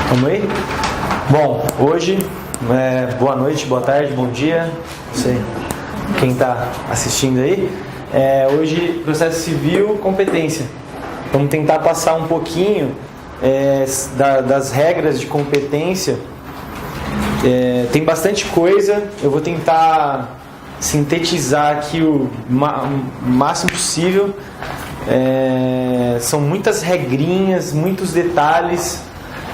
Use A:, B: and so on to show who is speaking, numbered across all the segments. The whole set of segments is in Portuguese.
A: Vamos aí? Bom, hoje, boa noite, boa tarde, bom dia, não sei quem está assistindo aí. Hoje, processo civil, competência. Vamos tentar passar um pouquinho das regras de competência. Tem bastante coisa, eu vou tentar sintetizar aqui o máximo possível. São muitas regrinhas, muitos detalhes.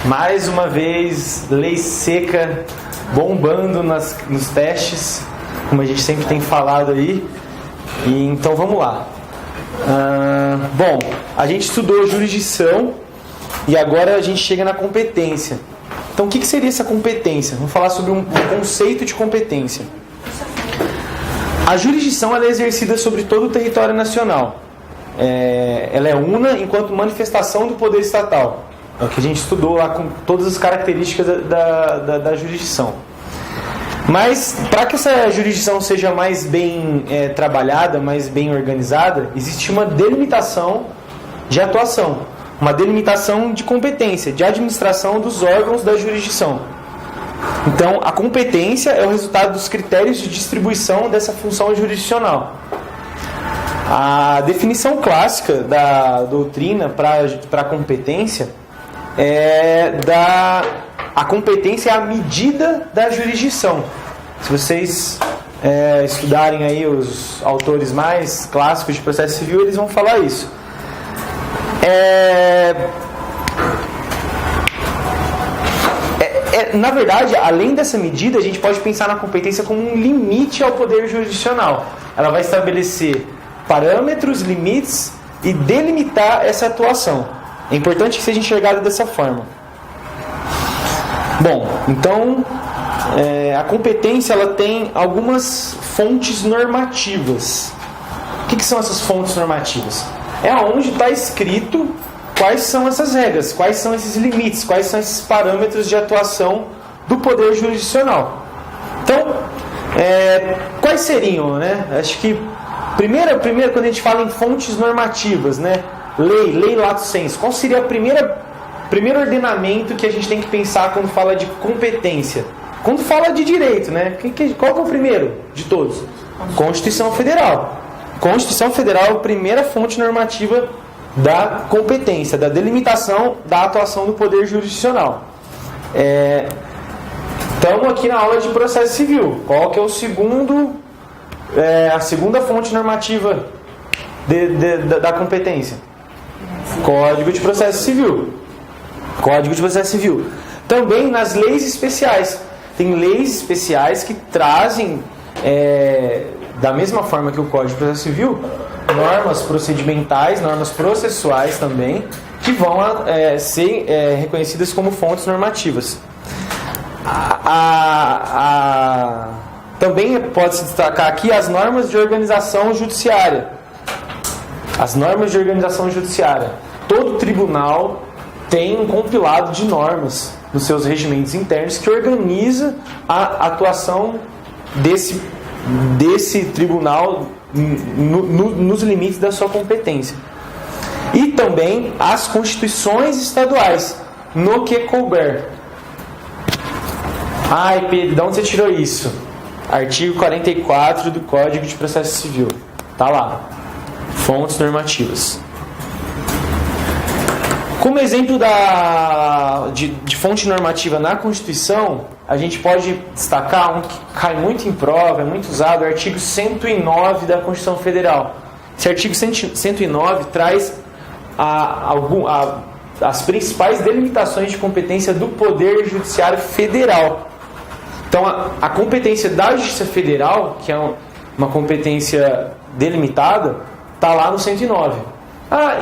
A: Mais uma vez, lei seca bombando nos testes, como a gente sempre tem falado aí. Então vamos lá. Bom, a gente estudou jurisdição e agora a gente chega na competência. Então o que seria essa competência? Vamos falar sobre um conceito de competência. A jurisdição ela é exercida sobre todo o território nacional. Ela é una enquanto manifestação do poder estatal. É o que a gente estudou lá com todas as características da jurisdição. Mas, para que essa jurisdição seja mais bem trabalhada, mais bem organizada, existe uma delimitação de atuação, uma delimitação de competência, de administração dos órgãos da jurisdição. Então, a competência é o resultado dos critérios de distribuição dessa função jurisdicional. A definição clássica da doutrina para a competência a competência é a medida da jurisdição. Se vocês estudarem aí os autores mais clássicos de processo civil, eles vão falar isso. Na verdade, além dessa medida, a gente pode pensar na competência como um limite ao poder jurisdicional. Ela vai estabelecer parâmetros, limites e delimitar essa atuação. É importante que seja enxergado dessa forma. Bom, então a competência ela tem algumas fontes normativas. O que são essas fontes normativas? É onde está escrito quais são essas regras, quais são esses limites, quais são esses parâmetros de atuação do poder jurisdicional. Então, quais seriam, né? Acho que primeiro quando a gente fala em fontes normativas, né? Lei lato sensu. Qual seria o primeiro ordenamento que a gente tem que pensar quando fala de competência? Quando fala de direito, né? Qual que é o primeiro de todos? Constituição Federal. Constituição Federal é a primeira fonte normativa da competência, da delimitação da atuação do poder jurisdicional. Estamos aqui na aula de processo civil. Qual que é a segunda fonte normativa da competência? Código de Processo Civil. Código de Processo Civil. Também nas leis especiais. Tem leis especiais que trazem, da mesma forma que o Código de Processo Civil, normas procedimentais, normas processuais também, que vão ser reconhecidas como fontes normativas. Também pode-se destacar aqui as normas de organização judiciária. As normas de organização judiciária. Todo tribunal tem um compilado de normas nos seus regimentos internos que organiza a atuação desse tribunal nos limites da sua competência. E também as constituições estaduais, no que couber. Ai, Pedro, de onde você tirou isso? Artigo 44 do Código de Processo Civil. Tá lá. Fontes normativas. Como exemplo de fonte normativa na Constituição, a gente pode destacar um que cai muito em prova, é muito usado, o artigo 109 da Constituição Federal. Esse artigo 109 traz as principais delimitações de competência do Poder Judiciário Federal. Então, a competência da Justiça Federal, que é uma competência delimitada, está lá no 109.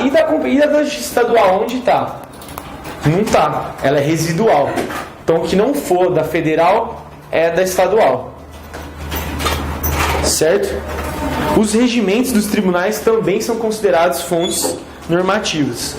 A: E da Justiça Estadual, onde está? Não está. Ela é residual. Então, o que não for da Federal é da Estadual. Certo? Os regimentos dos tribunais também são considerados fontes normativas.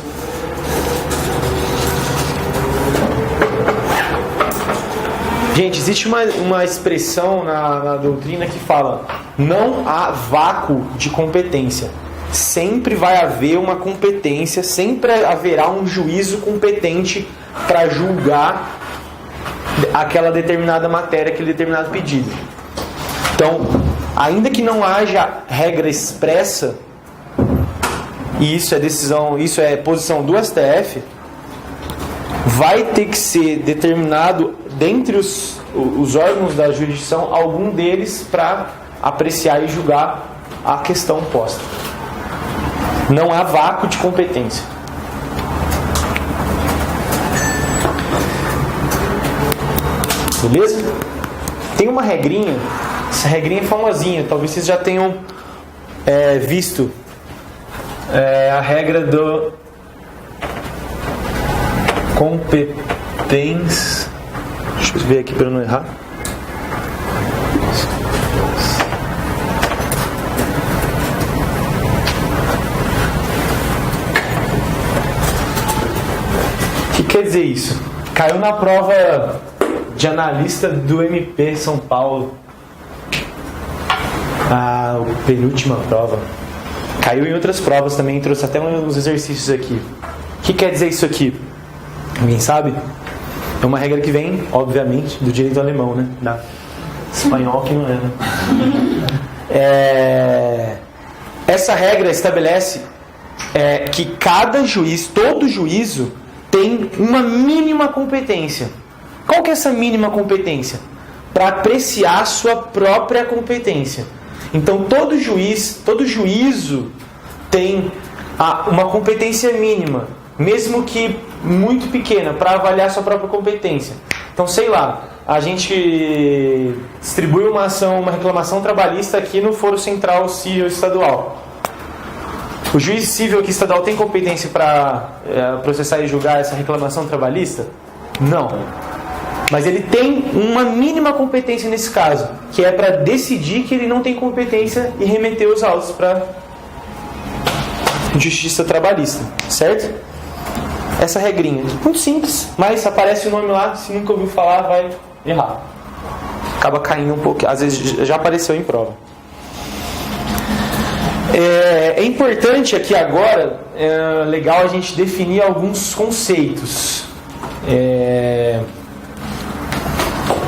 A: Gente, existe uma expressão na doutrina que fala: não há vácuo de competência. Sempre vai haver uma competência, sempre haverá um juízo competente para julgar aquela determinada matéria, aquele determinado pedido. Então, ainda que não haja regra expressa, e isso é posição do STF, vai ter que ser determinado dentre os órgãos da jurisdição, algum deles para apreciar e julgar a questão posta. Não há vácuo de competência. Beleza? Tem uma regrinha, essa regrinha é famosinha, talvez vocês já tenham visto. A regra do competência. Deixa eu ver aqui para não errar. O que quer dizer isso? Caiu na prova de analista do MP São Paulo. A penúltima prova. Caiu em outras provas também, trouxe até uns exercícios aqui. O que quer dizer isso aqui? Alguém sabe? É uma regra que vem, obviamente, do direito alemão, né? Da espanhol que não é, né? Essa regra estabelece que cada juiz, todo juízo, tem uma mínima competência. Qual que é essa mínima competência? Para apreciar a sua própria competência. Então todo juiz, todo juízo tem uma competência mínima, mesmo que muito pequena, para avaliar a sua própria competência. Então, sei lá, a gente distribui uma reclamação trabalhista aqui no Foro Central Civil Estadual. O juiz civil aqui estadual tem competência para processar e julgar essa reclamação trabalhista? Não. Mas ele tem uma mínima competência nesse caso, que é para decidir que ele não tem competência e remeter os autos para justiça trabalhista, certo? Essa regrinha, muito simples, mas aparece o nome lá, se nunca ouviu falar, vai errar. Acaba caindo um pouco, às vezes já apareceu em prova. É importante aqui agora, legal a gente definir alguns conceitos.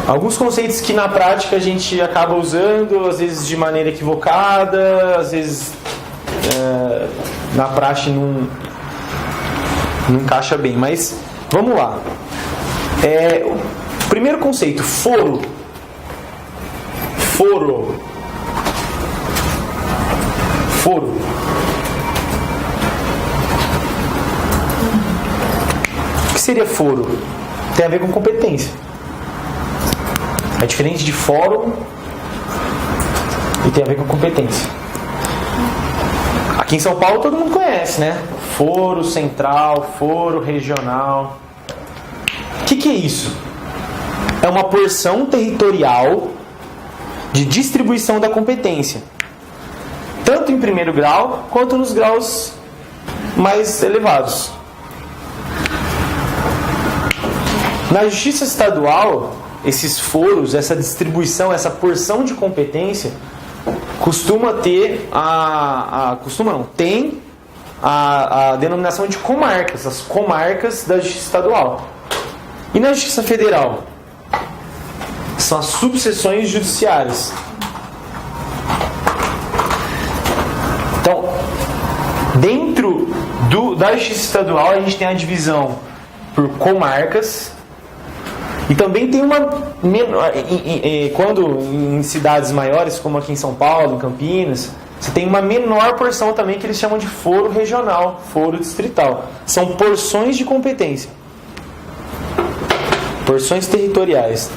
A: Alguns conceitos que na prática a gente acaba usando, às vezes de maneira equivocada, às vezes na praxe não encaixa bem, mas vamos lá. O primeiro conceito, foro. Foro. O que seria foro? Tem a ver com competência. É diferente de fórum e tem a ver com competência. Aqui em São Paulo todo mundo conhece, né? Foro central, foro regional. O que é isso? É uma porção territorial de distribuição da competência. Tanto em primeiro grau, quanto nos graus mais elevados. Na justiça estadual, esses foros, essa distribuição, essa porção de competência, costuma ter tem a denominação de comarcas, as comarcas da justiça estadual. E na justiça federal? São as subseções judiciárias. Então, dentro da justiça estadual, a gente tem a divisão por comarcas. E também tem quando em cidades maiores, como aqui em São Paulo, em Campinas, você tem uma menor porção também que eles chamam de foro regional, foro distrital. São porções de competência. Porções territoriais.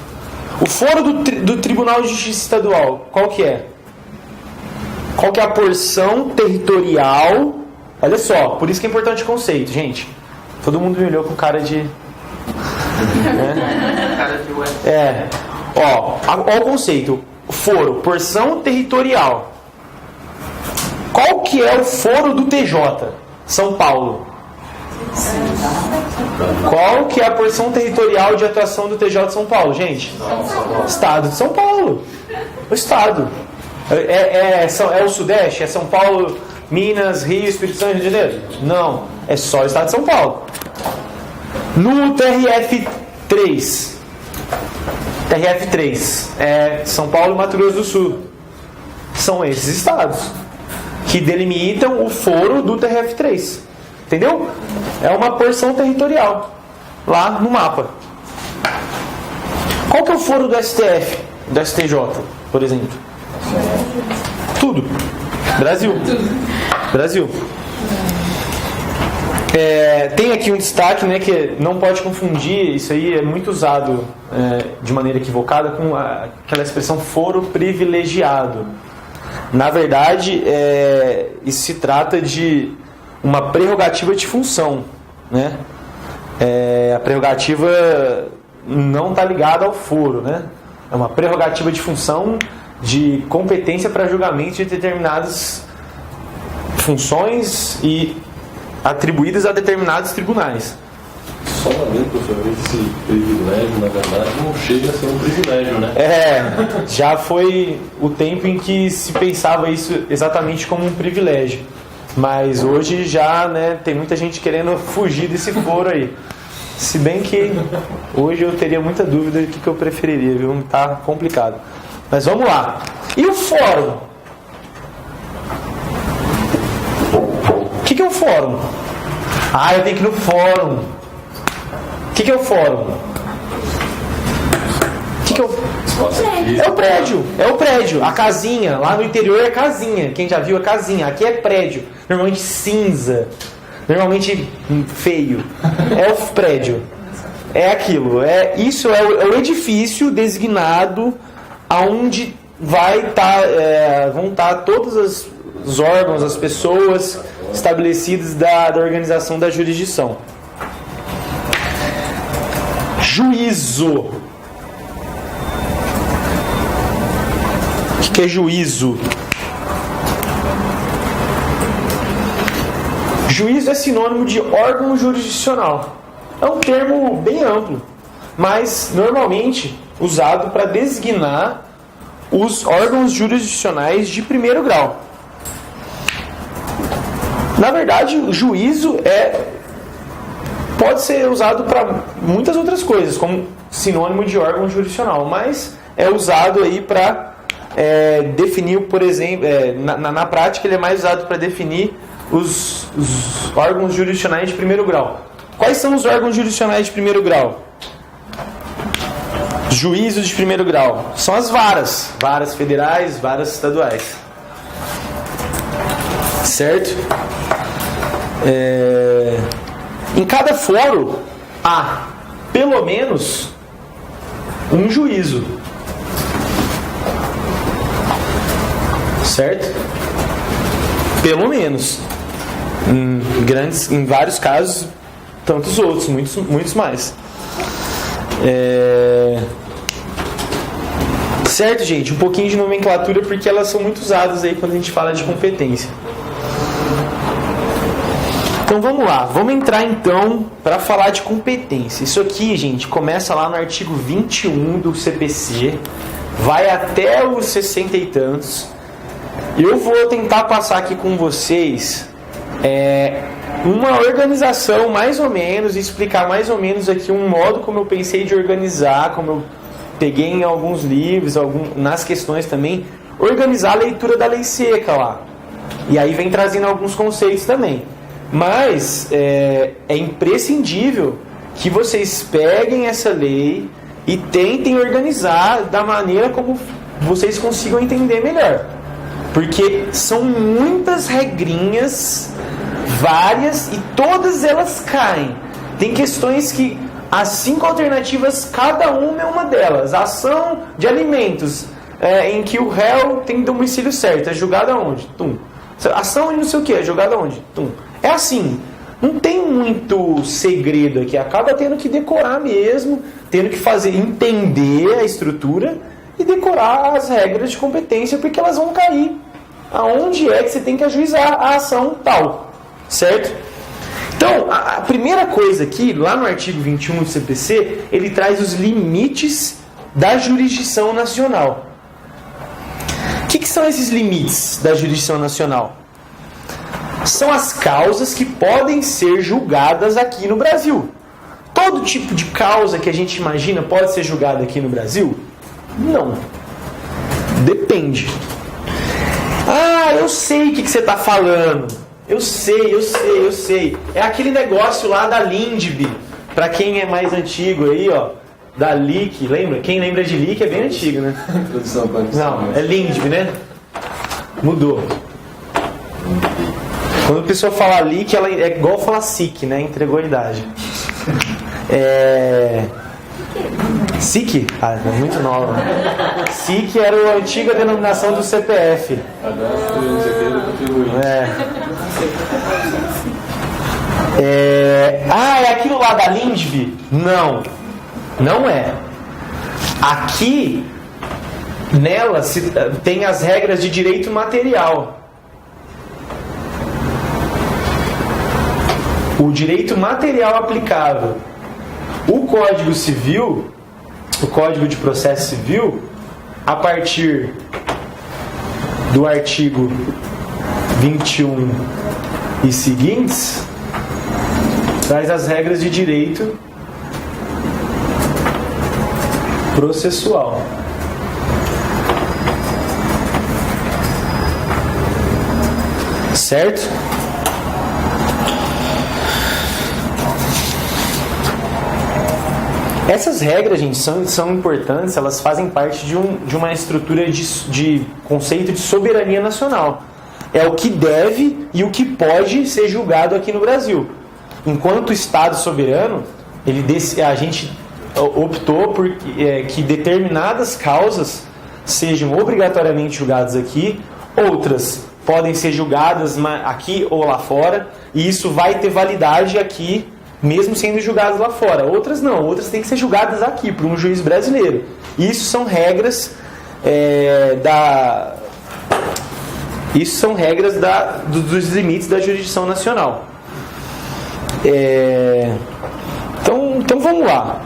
A: O foro do Tribunal de Justiça Estadual, qual que é? Qual que é a porção territorial? Olha só, por isso que é importante o conceito, gente. Todo mundo me olhou com cara de... Olha o conceito. Foro, porção territorial. Qual que é o foro do TJ? São Paulo. Qual que é a porção territorial de atuação do TJ de São Paulo, gente? Estado de São Paulo. O Estado. É o Sudeste? É São Paulo, Minas, Rio, Espírito Santo e Rio de Janeiro? Não. É só o Estado de São Paulo. No TRF3, São Paulo e Mato Grosso do Sul, são esses estados que delimitam o foro do TRF3, entendeu? É uma porção territorial lá no mapa. Qual que é o foro do STF, do STJ, por exemplo? Tudo. Brasil. Tem aqui um destaque, né, que não pode confundir, isso aí é muito usado de maneira equivocada com aquela expressão foro privilegiado. Na verdade, isso se trata de uma prerrogativa de função, né? A prerrogativa não está ligada ao foro, né? É uma prerrogativa de função de competência para julgamento de determinadas funções e atribuídas a determinados tribunais.
B: Só uma vez, professor, esse privilégio, na verdade, não chega a ser um privilégio, né?
A: Já foi o tempo em que se pensava isso exatamente como um privilégio. Mas hoje já, né, tem muita gente querendo fugir desse foro aí. Se bem que hoje eu teria muita dúvida do que eu preferiria, viu? Tá complicado. Mas vamos lá. E o fórum? O que é o fórum? Eu tenho que ir no fórum. O que é o fórum? É o prédio. A casinha. Lá no interior é casinha. Quem já viu é casinha. Aqui é prédio. Normalmente cinza. Normalmente feio. É o prédio. É aquilo. Isso é o edifício designado aonde vão estar todos os órgãos, as pessoas estabelecidas da organização da jurisdição. Juízo. O que é juízo? Juízo é sinônimo de órgão jurisdicional. É um termo bem amplo, mas normalmente usado para designar os órgãos jurisdicionais de primeiro grau. Na verdade, o juízo pode ser usado para muitas outras coisas, como sinônimo de órgão jurisdicional, mas é usado aí para definir, por exemplo, na prática ele é mais usado para definir os órgãos jurisdicionais de primeiro grau. Quais são os órgãos jurisdicionais de primeiro grau? Juízos de primeiro grau. São as varas federais, varas estaduais. Certo? Em cada foro há pelo menos um juízo. Certo? Pelo menos. Em vários casos, tantos outros, muitos mais. Certo, gente? Um pouquinho de nomenclatura, porque elas são muito usadas aí quando a gente fala de competência. Então vamos lá, vamos entrar então para falar de competência. Isso aqui, gente, começa lá no artigo 21 do CPC, vai até os 60 e tantos. Eu vou tentar passar aqui com vocês uma organização mais ou menos, e explicar mais ou menos aqui um modo como eu pensei de organizar, como eu peguei em alguns livros, nas questões também, organizar a leitura da lei seca lá. E aí vem trazendo alguns conceitos também. Mas é imprescindível que vocês peguem essa lei e tentem organizar da maneira como vocês consigam entender melhor. Porque são muitas regrinhas, várias, e todas elas caem. Tem questões que as 5 alternativas, cada uma é uma delas. Ação de alimentos, em que o réu tem domicílio certo, é julgado aonde? Tum. Ação de não sei o que, é julgado aonde? Tum. É assim, não tem muito segredo aqui, acaba tendo que decorar mesmo, tendo que entender a estrutura e decorar as regras de competência, porque elas vão cair aonde é que você tem que ajuizar a ação tal, certo? Então, a primeira coisa aqui, lá no artigo 21 do CPC, ele traz os limites da jurisdição nacional. O que são esses limites da jurisdição nacional? São as causas que podem ser julgadas aqui no Brasil. todo tipo de causa que a gente imagina pode ser julgada aqui no Brasil? Não. Depende. Ah, eu sei o que você está falando. Eu sei. É aquele negócio lá da Lindbe. Para quem é mais antigo aí, ó. Da Lick, lembra? Quem lembra de Lick é bem antigo, né? Não, é Lindbe, né? Mudou. Quando a pessoa fala Lick, ela é igual falar SIC, né? Entregou a idade. SIC? Ah, é muito nova. SIC era a antiga denominação do CPF.
B: Agora não sei o que, eu contribuí.
A: É aquilo lá da Lindbe? Não. Não é. Aqui, nela, tem as regras de direito material. O direito material aplicável. O Código Civil, o Código de Processo Civil, a partir do artigo 21 e seguintes, traz as regras de direito processual. Certo? Essas regras, gente, são importantes, elas fazem parte de uma estrutura de conceito de soberania nacional. É o que deve e o que pode ser julgado aqui no Brasil. Enquanto Estado soberano, a gente optou por que determinadas causas sejam obrigatoriamente julgadas aqui, outras podem ser julgadas aqui ou lá fora, e isso vai ter validade aqui, mesmo sendo julgadas lá fora. Outras não, outras têm que ser julgadas aqui, por um juiz brasileiro. Isso são regras dos limites da jurisdição nacional. Então vamos lá.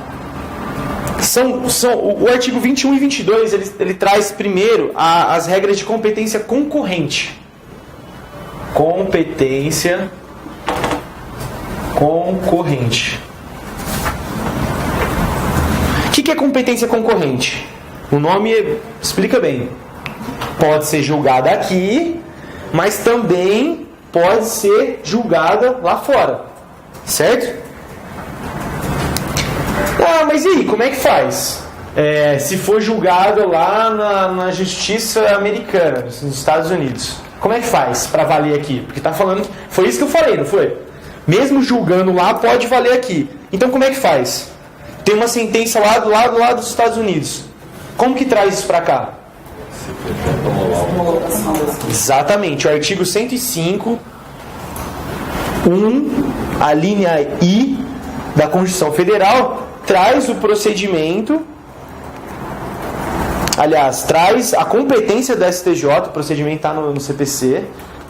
A: O artigo 21 e 22 ele traz primeiro as regras de competência concorrente. Competência concorrente. O que é competência concorrente? O nome explica bem. Pode ser julgada aqui, mas também pode ser julgada lá fora. Certo? Ah, mas e aí, como é que faz? Se for julgado lá na justiça americana, nos Estados Unidos, como é que faz para valer aqui? Porque tá falando, foi isso que eu falei, não foi? Mesmo julgando lá, pode valer aqui. Então como é que faz? Tem uma sentença lá dos Estados Unidos. Como que traz isso para cá? Exatamente, o artigo 105, 1, a linha I da Constituição Federal, traz o procedimento, aliás, traz a competência da STJ, o procedimento está no CPC,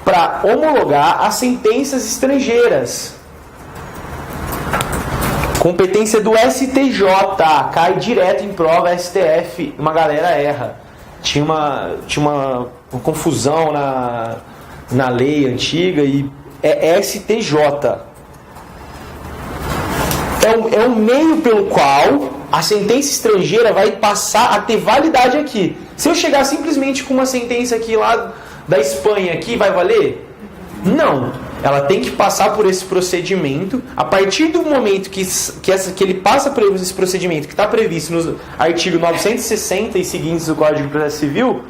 A: para homologar as sentenças estrangeiras. Competência do STJ, cai direto em prova STF, uma galera erra. Tinha uma confusão na lei antiga e é STJ. É um meio pelo qual a sentença estrangeira vai passar a ter validade aqui. Se eu chegar simplesmente com uma sentença aqui lá da Espanha, aqui vai valer? Não. Ela tem que passar por esse procedimento. A partir do momento que ele passa por esse procedimento que está previsto no artigo 960 e seguintes do Código de Processo Civil,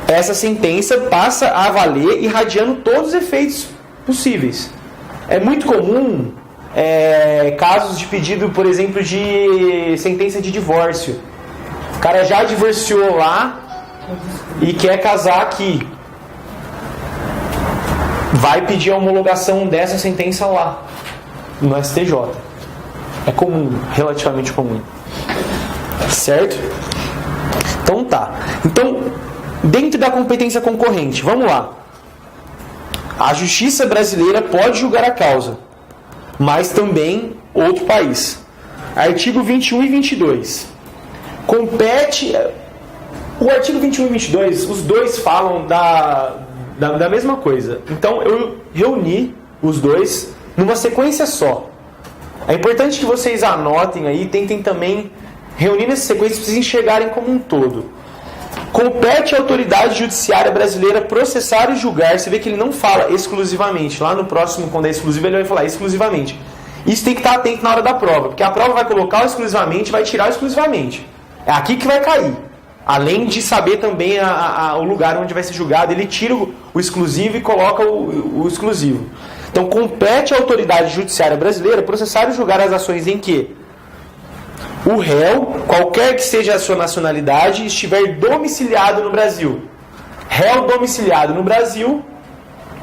A: essa sentença passa a valer irradiando todos os efeitos possíveis. É muito comum casos de pedido, por exemplo, de sentença de divórcio. O cara já divorciou lá e quer casar aqui. Vai pedir a homologação dessa sentença lá, no STJ. É comum, relativamente comum. Certo? Então tá. Então, dentro da competência concorrente, vamos lá. A justiça brasileira pode julgar a causa, mas também outro país. Artigo 21 e 22. Compete... O artigo 21 e 22, os dois falam da mesma coisa. Então eu reuni os dois numa sequência só. É importante que vocês anotem aí, tentem também reunir nessa sequência para vocês enxergarem como um todo. Compete à autoridade judiciária brasileira processar e julgar. Você vê que ele não fala exclusivamente. Lá no próximo, quando é exclusivo, ele vai falar exclusivamente. Isso tem que estar atento na hora da prova, porque a prova vai colocar o exclusivamente e vai tirar o exclusivamente. É aqui que vai cair. Além de saber também o lugar onde vai ser julgado, ele tira o exclusivo e coloca o exclusivo. Então, compete à autoridade judiciária brasileira processar e julgar as ações em que o réu, qualquer que seja a sua nacionalidade, estiver domiciliado no Brasil. Réu domiciliado no Brasil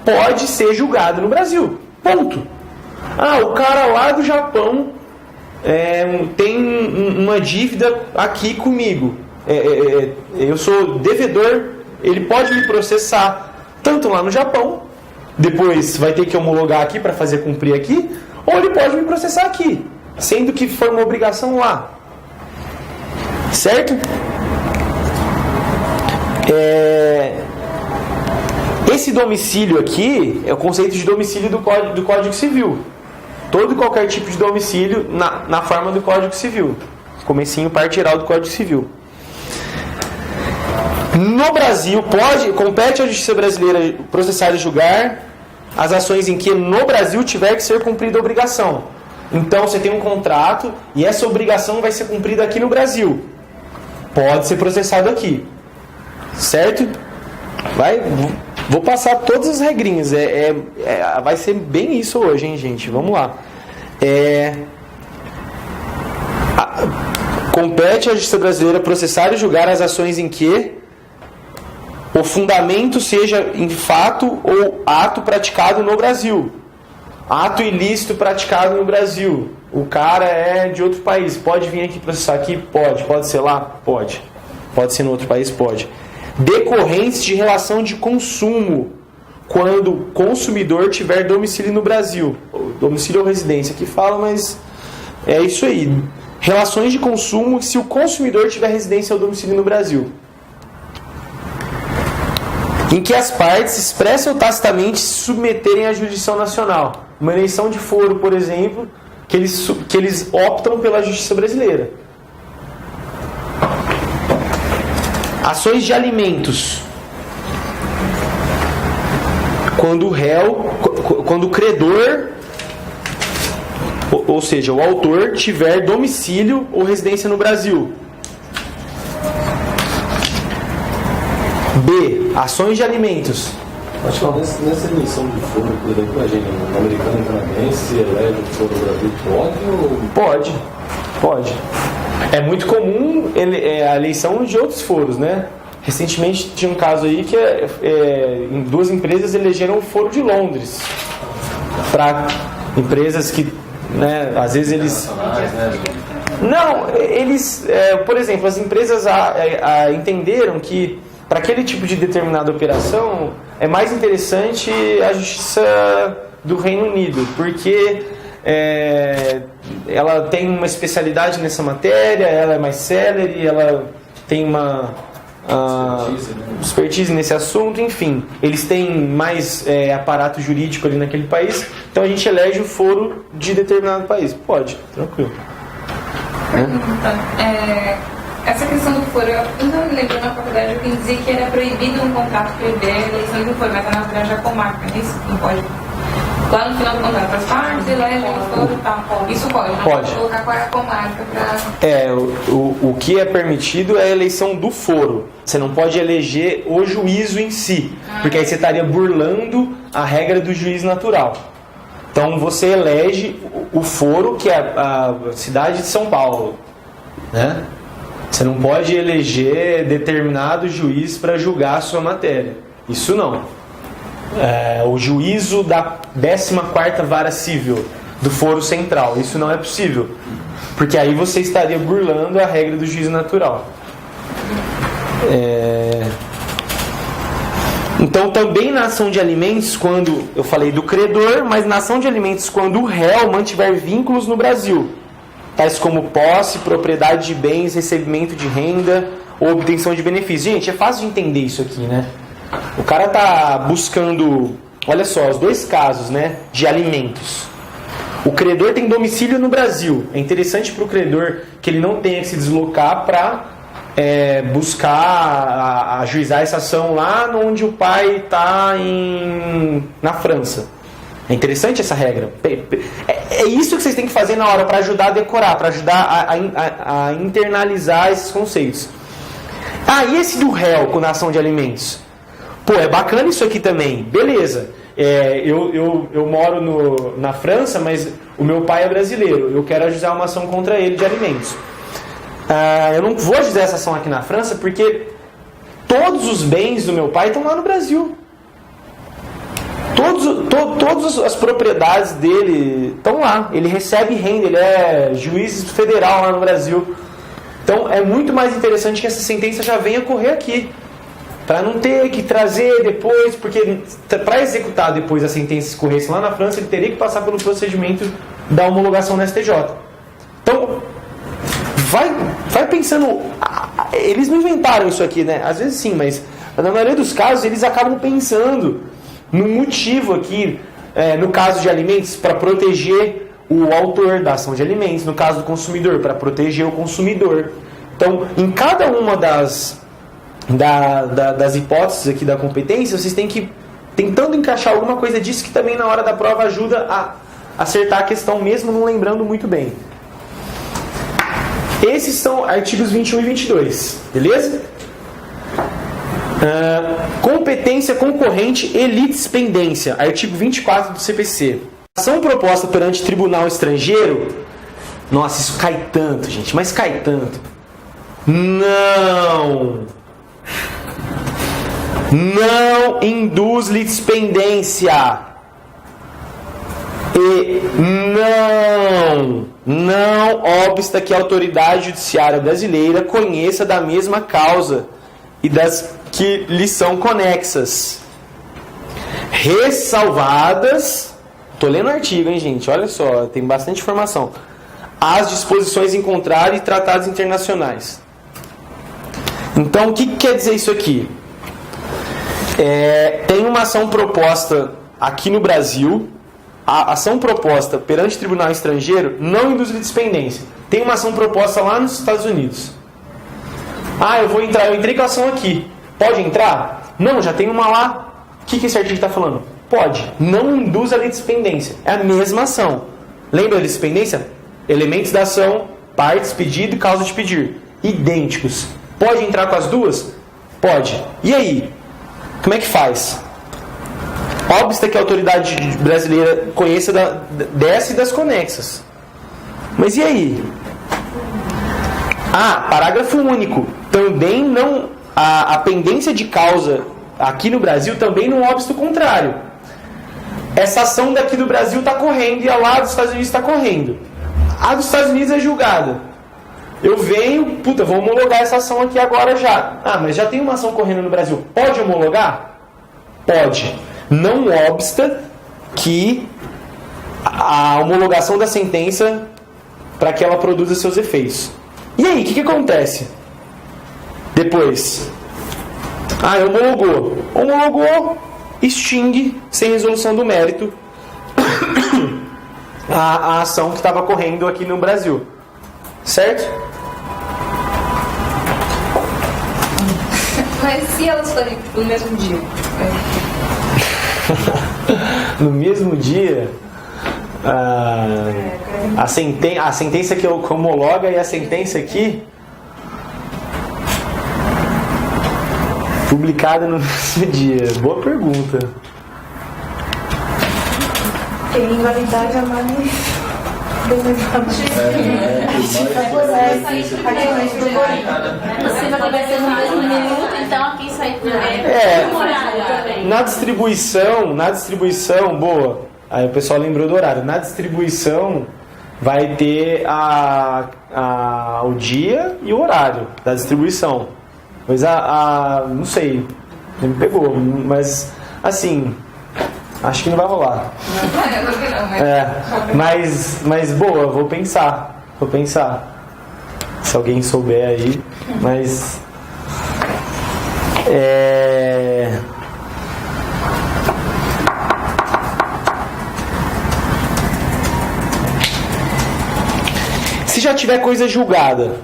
A: pode ser julgado no Brasil. Ponto. O cara lá do Japão tem uma dívida aqui comigo. Eu sou devedor, ele pode me processar tanto lá no Japão, depois vai ter que homologar aqui para fazer cumprir aqui, ou ele pode me processar aqui, sendo que for uma obrigação lá. Certo? Esse domicílio aqui é o conceito de domicílio do Código Civil. Todo e qualquer tipo de domicílio na forma do Código Civil. Comecinho, parte geral do Código Civil. No Brasil, compete à Justiça Brasileira processar e julgar as ações em que no Brasil tiver que ser cumprida a obrigação. Então, você tem um contrato e essa obrigação vai ser cumprida aqui no Brasil. Pode ser processado aqui. Certo? Vou passar todas as regrinhas. Vai ser bem isso hoje, hein, gente? Vamos lá. Compete à Justiça Brasileira processar e julgar as ações em que o fundamento seja em fato ou ato praticado no Brasil. Ato ilícito praticado no Brasil. O cara é de outro país. Pode vir aqui processar aqui? Pode. Pode ser lá? Pode. Pode ser no outro país? Pode. Decorrentes de relação de consumo, quando o consumidor tiver domicílio no Brasil. Domicílio ou residência, que fala, mas é isso aí. Relações de consumo se o consumidor tiver residência ou domicílio no Brasil. Em que as partes expressam ou tacitamente se submeterem à jurisdição nacional. Uma eleição de foro, por exemplo, que eles optam pela justiça brasileira. Ações de alimentos. Quando o credor, ou seja, o autor, tiver domicílio ou residência no Brasil. B. Ações de alimentos.
B: Acho que nessa eleição de foro, por exemplo, a gente, o americano e o canadense, se elege o foro do Brasil,
A: pode. É muito comum a eleição de outros foros, né? Recentemente tinha um caso aí que em 2 empresas elegeram o foro de Londres. Para empresas que, né, às vezes eles... Não, eles... por exemplo, as empresas entenderam que para aquele tipo de determinada operação é mais interessante a justiça do Reino Unido, porque ela tem uma especialidade nessa matéria, ela é mais célere, ela tem uma expertise nesse assunto, enfim. Eles têm mais aparato jurídico ali naquele país, então a gente elege o foro de determinado país. Pode, tranquilo.
C: Essa questão do foro, eu não me lembro na faculdade, eu dizia que era proibido um contrato prever a eleição do foro, mas na verdade já comarca, é isso? Não pode. Lá no final do contrato, as partes elegem o foro e tal. Isso pode.
A: Pode
C: colocar qual é a comarca para...
A: O que é permitido é a eleição do foro. Você não pode eleger o juízo em si, porque aí você estaria burlando a regra do juiz natural. Então você elege o foro, que é a cidade de São Paulo, né? Você não pode eleger determinado juiz para julgar a sua matéria. Isso não. O juízo da 14ª Vara Civil do Foro Central. Isso não é possível. Porque aí você estaria burlando a regra do juízo natural. Então também na ação de alimentos, quando eu falei do credor, mas na ação de alimentos quando o réu mantiver vínculos no Brasil, tais como posse, propriedade de bens, recebimento de renda ou obtenção de benefícios. Gente, é fácil de entender isso aqui, né? O cara tá buscando, olha só, os 2 casos, né, de alimentos. O credor tem domicílio no Brasil. É interessante para o credor que ele não tenha que se deslocar para buscar ajuizar essa ação lá onde o pai está na França. É interessante essa regra. É isso que vocês têm que fazer na hora para ajudar a decorar, para ajudar a internalizar esses conceitos. E esse do réu com a ação de alimentos? Pô, é bacana isso aqui também. Beleza. Eu moro na França, mas o meu pai é brasileiro. Eu quero ajuizar uma ação contra ele de alimentos. Eu não vou ajuizar essa ação aqui na França porque todos os bens do meu pai estão lá no Brasil. Todas as propriedades dele estão lá. Ele recebe renda, ele é juiz federal lá no Brasil. Então é muito mais interessante que essa sentença já venha correr aqui. Para não ter que trazer depois, porque para executar depois a sentença se corresse lá na França, ele teria que passar pelo procedimento da homologação na STJ. Então, vai pensando. Eles não inventaram isso aqui, né? Às vezes sim, mas na maioria dos casos eles acabam pensando no motivo aqui, no caso de alimentos, para proteger o autor da ação de alimentos, no caso do consumidor, para proteger o consumidor. Então, em cada uma das hipóteses aqui da competência, vocês têm que ir tentando encaixar alguma coisa disso que também na hora da prova ajuda a acertar a questão, mesmo não lembrando muito bem. Esses são artigos 21 e 22, beleza? Competência concorrente e litispendência, artigo 24 do CPC. Ação proposta perante tribunal estrangeiro, nossa, isso cai tanto, gente, mas cai tanto. Não induz litispendência. E não obsta que a autoridade judiciária brasileira conheça da mesma causa e das que lhe são conexas. Ressalvadas, tô lendo o artigo, hein, gente? Olha só, tem bastante informação. As disposições em contrário e tratados internacionais. Então, o que quer dizer isso aqui? Tem uma ação proposta aqui no Brasil. A ação proposta perante tribunal estrangeiro não induz litispendência. Tem uma ação proposta lá nos Estados Unidos. Eu entrei com a ação aqui. Pode entrar? Não, já tem uma lá. O que esse artigo está falando? Pode. Não induz a litispendência. É a mesma ação. Lembra da litispendência? Elementos da ação, partes, pedido e causa de pedir. Idênticos. Pode entrar com as duas? Pode. E aí? Como é que faz? Obsta que a autoridade brasileira conheça dessa e das conexas. Mas e aí? Parágrafo único. Também não... A pendência de causa aqui no Brasil também não obsta o contrário. Essa ação daqui do Brasil está correndo e a lá dos Estados Unidos está correndo. A dos Estados Unidos é julgada. Eu venho, vou homologar essa ação aqui agora já. Mas já tem uma ação correndo no Brasil. Pode homologar? Pode. Não obsta que a homologação da sentença para que ela produza seus efeitos. E aí, o que acontece? Depois, homologou, extingue, sem resolução do mérito, a ação que estava correndo aqui no Brasil. Certo?
C: Mas se elas forem no mesmo dia?
A: No mesmo dia, a sentença que homologa e a sentença aqui publicada no mesmo dia. Boa pergunta.
D: Tem invalidade a mais.
E: Então aqui sai
A: na distribuição, boa. Aí o pessoal lembrou do horário. Na distribuição vai ter o dia e o horário da distribuição. Mas não sei, me pegou, mas assim, acho que não vai rolar. Mas boa, vou pensar. Se alguém souber aí, mas Se já tiver coisa julgada,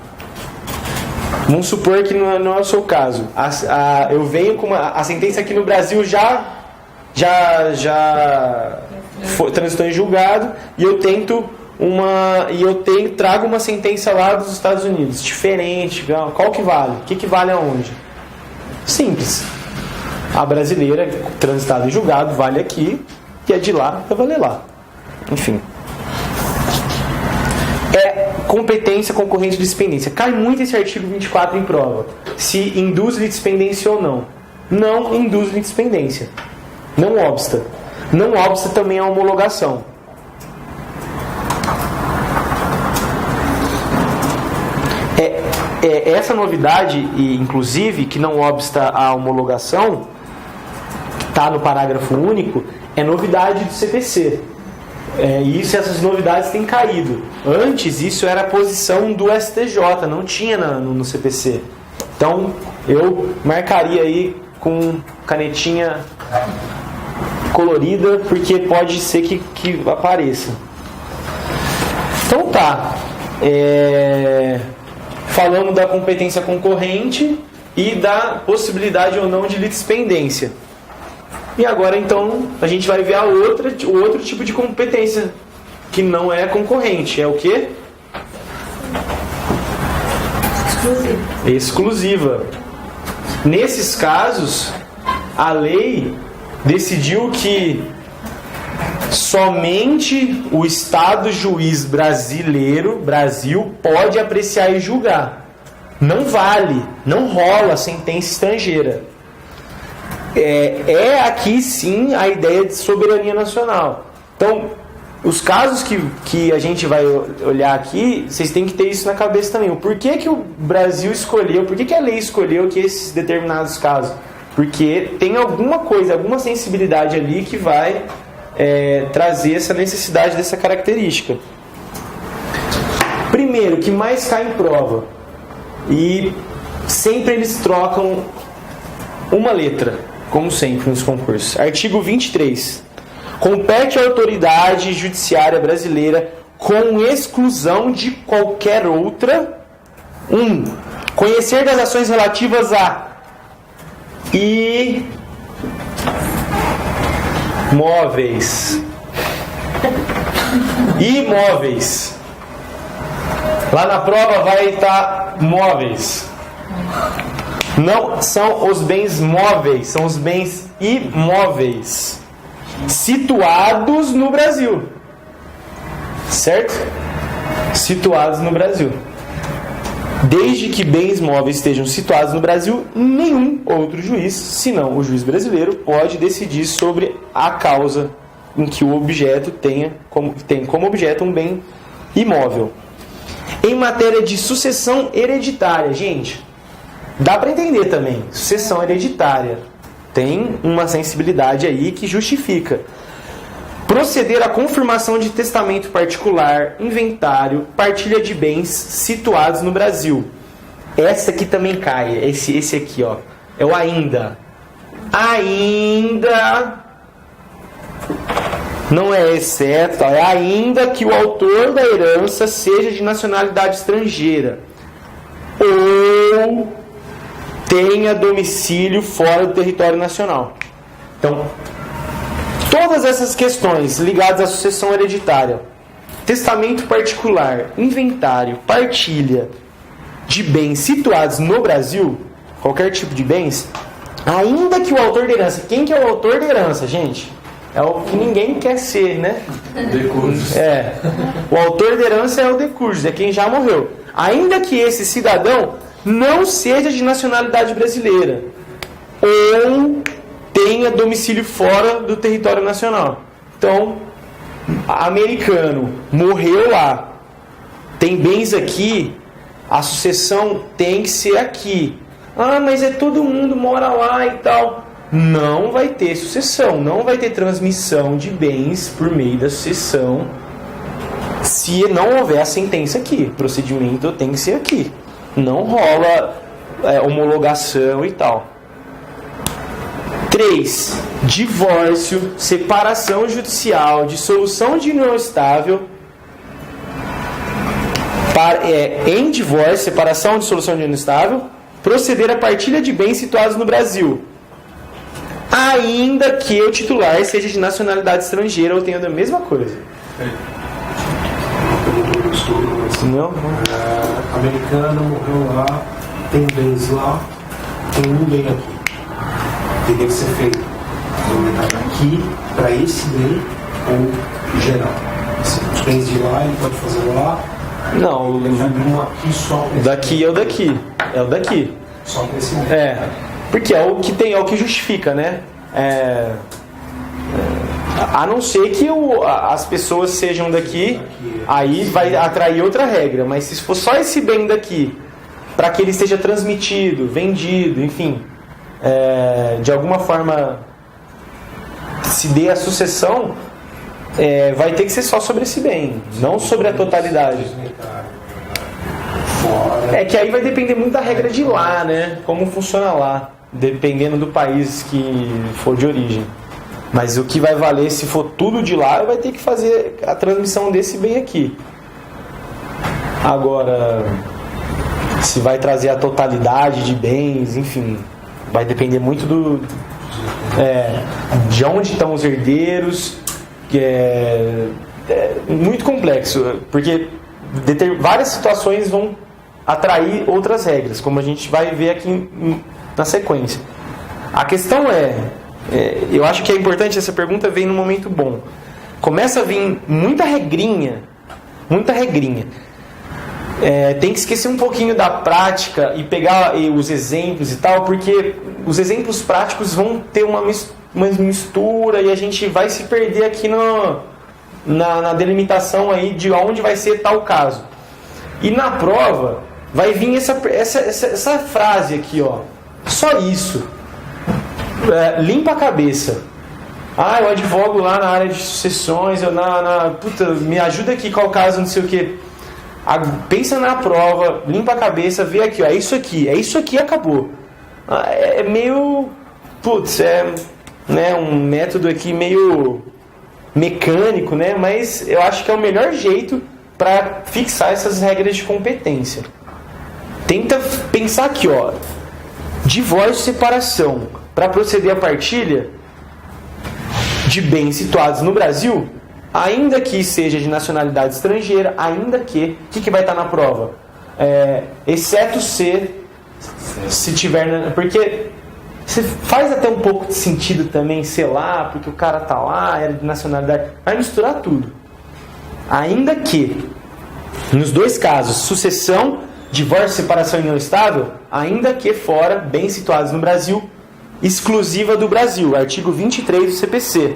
A: vamos supor que não é o seu caso. Eu venho com a sentença aqui no Brasil já transitou em julgado e eu trago uma sentença lá dos Estados Unidos, diferente. Qual que vale? O que vale aonde? Simples. A brasileira transitada em julgado vale aqui e a de lá vai valer lá. Enfim. É competência concorrente de dispendência. Cai muito esse artigo 24 em prova. Se induz litispendência ou não. Não induz litispendência. Não obsta. Não obsta também a homologação. Essa novidade, inclusive, que não obsta a homologação, está no parágrafo único, é novidade do CPC. E essas novidades têm caído. Antes, isso era a posição do STJ, não tinha no CPC. Então, eu marcaria aí com canetinha colorida, porque pode ser que apareça. Então tá. Falamos da competência concorrente e da possibilidade ou não de litispendência. E agora, então, a gente vai ver o outro tipo de competência, que não é concorrente. É o quê? Exclusiva. Nesses casos, a lei decidiu que somente o Estado juiz brasileiro, Brasil, pode apreciar e julgar. Não vale, não rola sentença estrangeira. Aqui sim a ideia de soberania nacional. Então, os casos que a gente vai olhar aqui, vocês têm que ter isso na cabeça também. Por que o Brasil escolheu, por que a lei escolheu que esses determinados casos? Porque tem alguma coisa, alguma sensibilidade ali que vai trazer essa necessidade dessa característica. Primeiro, o que mais cai em prova, e sempre eles trocam uma letra, como sempre nos concursos. Artigo 23. Compete à autoridade judiciária brasileira, com exclusão de qualquer outra, 1. Conhecer das ações relativas a imóveis. Lá na prova vai estar móveis. Não são os bens móveis, são os bens imóveis situados no Brasil. Certo? Situados no Brasil. Desde que bens móveis estejam situados no Brasil, nenhum outro juiz, senão o juiz brasileiro, pode decidir sobre a causa em que o objeto tem como objeto um bem imóvel. Em matéria de sucessão hereditária, gente, dá para entender também. Sucessão hereditária tem uma sensibilidade aí que justifica. Proceder à confirmação de testamento particular, inventário, partilha de bens situados no Brasil. Essa aqui também cai. Esse aqui, ó, é o ainda. Ainda não é exceto, é ainda que o autor da herança seja de nacionalidade estrangeira ou tenha domicílio fora do território nacional. Então, todas essas questões ligadas à sucessão hereditária, testamento particular, inventário, partilha de bens situados no Brasil, qualquer tipo de bens, ainda que o autor da herança, quem que é o autor da herança, gente? É o que ninguém quer ser, né?
B: Decursos.
A: O autor da herança é o decursos, é quem já morreu. Ainda que esse cidadão não seja de nacionalidade brasileira ou tenha domicílio fora do território nacional. Então, americano, morreu lá, tem bens aqui, a sucessão tem que ser aqui. Ah, mas todo mundo mora lá e tal. Não vai ter sucessão, não vai ter transmissão de bens por meio da sucessão se não houver a sentença aqui. O procedimento tem que ser aqui. Não rola homologação e tal. 3. Divórcio, separação judicial, dissolução de união estável, em divórcio, separação ou dissolução de união estável, proceder à partilha de bens situados no Brasil, ainda que o titular seja de nacionalidade estrangeira ou tenha da mesma coisa. Não?
F: Americano morreu lá, tem bens lá, tem um bem aqui. Teria que ser feito aqui para esse bem ou geral. Os bens de lá ele pode fazer lá.
A: Não,
F: um aqui só.
A: Daqui é o daqui. É o daqui.
F: Só para esse bem.
A: É. Porque é o que tem, é o que justifica, né? A não ser que as pessoas sejam daqui, aí vai atrair outra regra. Mas se for só esse bem daqui, para que ele seja transmitido, vendido, enfim, de alguma forma se dê a sucessão, vai ter que ser só sobre esse bem, não sobre a totalidade. É que aí vai depender muito da regra de lá, né? Como funciona lá, dependendo do país que for de origem. Mas o que vai valer, se for tudo de lá, vai ter que fazer a transmissão desse bem aqui. Agora, se vai trazer a totalidade de bens, enfim, vai depender muito de onde estão os herdeiros, que é muito complexo, porque várias situações vão atrair outras regras, como a gente vai ver aqui na sequência. A questão eu acho que é importante, essa pergunta vem num momento bom. Começa a vir muita regrinha. Tem que esquecer um pouquinho da prática e pegar os exemplos e tal, porque os exemplos práticos vão ter uma mistura e a gente vai se perder aqui na delimitação aí de onde vai ser tal caso. E na prova vai vir essa frase aqui, ó. Só isso. Limpa a cabeça. Eu advogo lá na área de sucessões, me ajuda aqui qual caso, não sei o que. Pensa na prova, limpa a cabeça, vê aqui, ó, é isso aqui, acabou. É meio, um método aqui meio mecânico, né? Mas eu acho que é o melhor jeito para fixar essas regras de competência. Tenta pensar aqui, ó, divórcio e separação. Para proceder à partilha de bens situados no Brasil, ainda que seja de nacionalidade estrangeira, ainda que... O que vai estar na prova? Exceto se tiver... Porque faz até um pouco de sentido também, sei lá, porque o cara tá lá, era de nacionalidade... Vai misturar tudo. Ainda que, nos dois casos, sucessão, divórcio, separação e união estável, ainda que fora, bens situados no Brasil... exclusiva do Brasil, artigo 23 do CPC.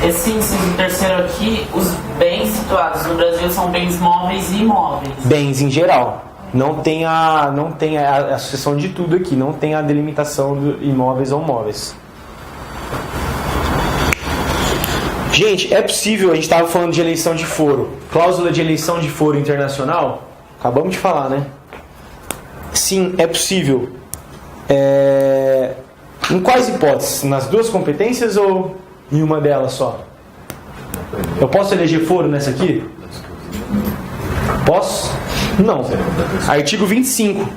E: Esse inciso terceiro aqui, os bens situados no Brasil são bens móveis e imóveis.
A: Bens em geral. Não tem a sucessão de tudo aqui, não tem a delimitação de imóveis ou móveis. Gente, é possível, a gente estava falando de eleição de foro, cláusula de eleição de foro internacional, acabamos de falar, né? Sim, é possível. Em quais hipóteses? Nas duas competências ou em uma delas só? Eu posso eleger foro nessa aqui? Posso? Não. Artigo 25.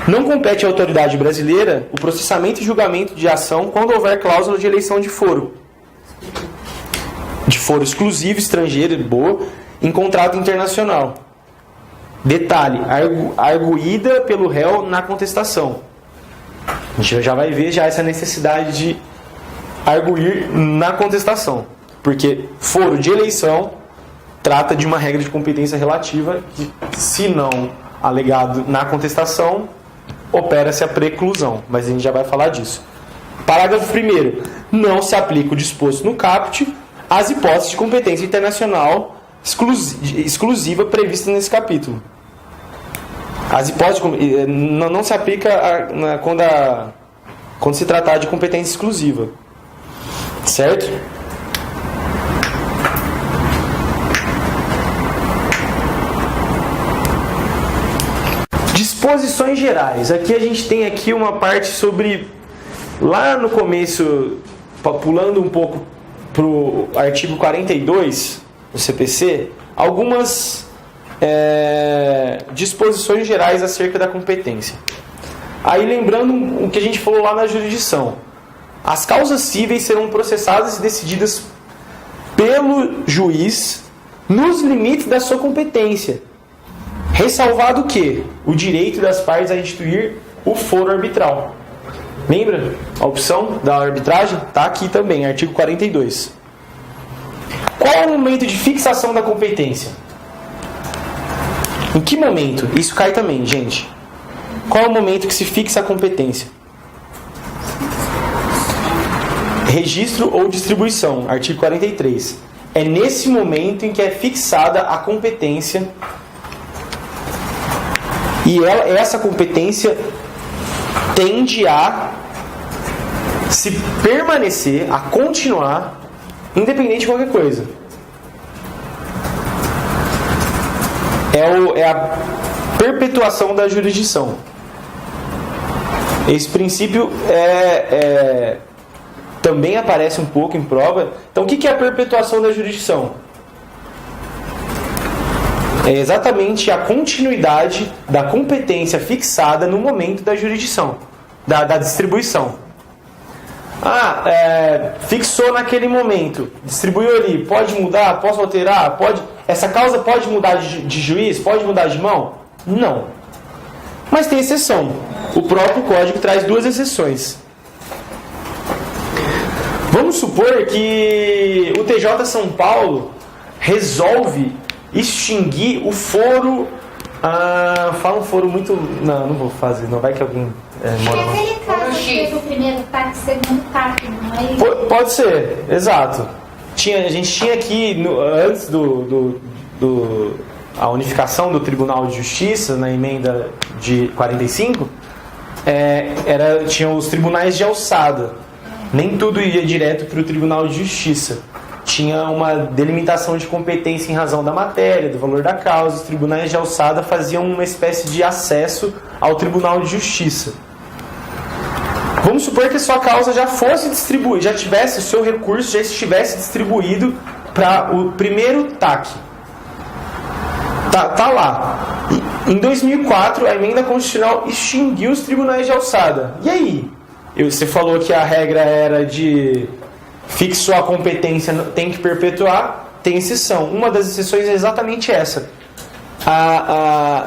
A: Não compete à autoridade brasileira o processamento e julgamento de ação quando houver cláusula de eleição de foro. De foro exclusivo, estrangeiro, em contrato internacional. Detalhe, arguída pelo réu na contestação. A gente já vai ver essa necessidade de arguir na contestação. Porque foro de eleição trata de uma regra de competência relativa que, se não alegado na contestação, opera-se a preclusão. Mas a gente já vai falar disso. Parágrafo 1º. Não se aplica o disposto no caput às hipóteses de competência internacional exclusiva previstas nesse capítulo. As hipóteses não se aplica quando se tratar de competência exclusiva. Certo? Disposições gerais. Aqui a gente tem aqui uma parte sobre... Lá no começo, pulando um pouco para o artigo 42 do CPC, algumas disposições gerais acerca da competência. Aí lembrando o que a gente falou lá na jurisdição. As causas cíveis serão processadas e decididas pelo juiz nos limites da sua competência. Ressalvado que o direito das partes a instituir o foro arbitral. Lembra? A opção da arbitragem está aqui também, artigo 42. Qual é o momento de fixação da competência? Em que momento? Isso cai também, gente. Qual é o momento que se fixa a competência? Registro ou distribuição, artigo 43. É nesse momento em que é fixada a competência e essa competência tende a se permanecer, a continuar, independente de qualquer coisa. É a perpetuação da jurisdição. Esse princípio também aparece um pouco em prova. Então, o que é a perpetuação da jurisdição? É exatamente a continuidade da competência fixada no momento da jurisdição, da distribuição. Fixou naquele momento, distribuiu ali, pode mudar, posso alterar, pode. Essa causa pode mudar de juiz, pode mudar de mão? Não. Mas tem exceção. O próprio código traz 2 exceções. Vamos supor que o TJ São Paulo resolve extinguir o foro. Fala um foro muito. Não vou fazer, não vai que alguém mora.
G: Aquele caso que teve o primeiro TAC, segundo TAC, não é isso?
A: Pode ser, exato. A gente tinha aqui, antes a unificação do Tribunal de Justiça, na emenda de 45, tinham os tribunais de alçada. Nem tudo ia direto para o Tribunal de Justiça. Tinha uma delimitação de competência em razão da matéria, do valor da causa. Os tribunais de alçada faziam uma espécie de acesso ao Tribunal de Justiça. Vamos supor que a sua causa já fosse distribuída, o seu recurso já estivesse distribuído para o primeiro TAC. Tá lá. Em 2004, a emenda constitucional extinguiu os tribunais de alçada. E aí? Você falou que a regra era de fixou a competência, tem que perpetuar, tem exceção. Uma das exceções é exatamente essa.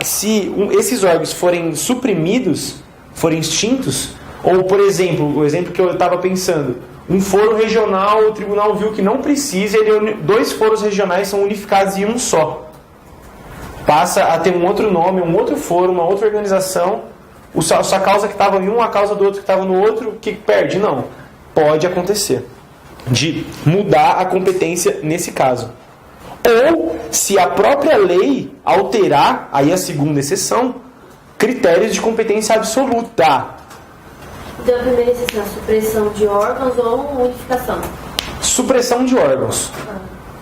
A: Se esses órgãos forem suprimidos, forem extintos, ou, por exemplo, o exemplo que eu estava pensando, um foro regional, o tribunal viu que não precisa, 2 foros regionais são unificados em um só. Passa a ter um outro nome, um outro foro, uma outra organização. A sua causa que estava em um, a causa do outro que estava no outro, que perde? Não. Pode acontecer de mudar a competência nesse caso. Ou, se a própria lei alterar, aí a segunda exceção, critérios de competência absoluta.
G: Então, a primeira exceção, supressão de órgãos ou unificação? Supressão de órgãos.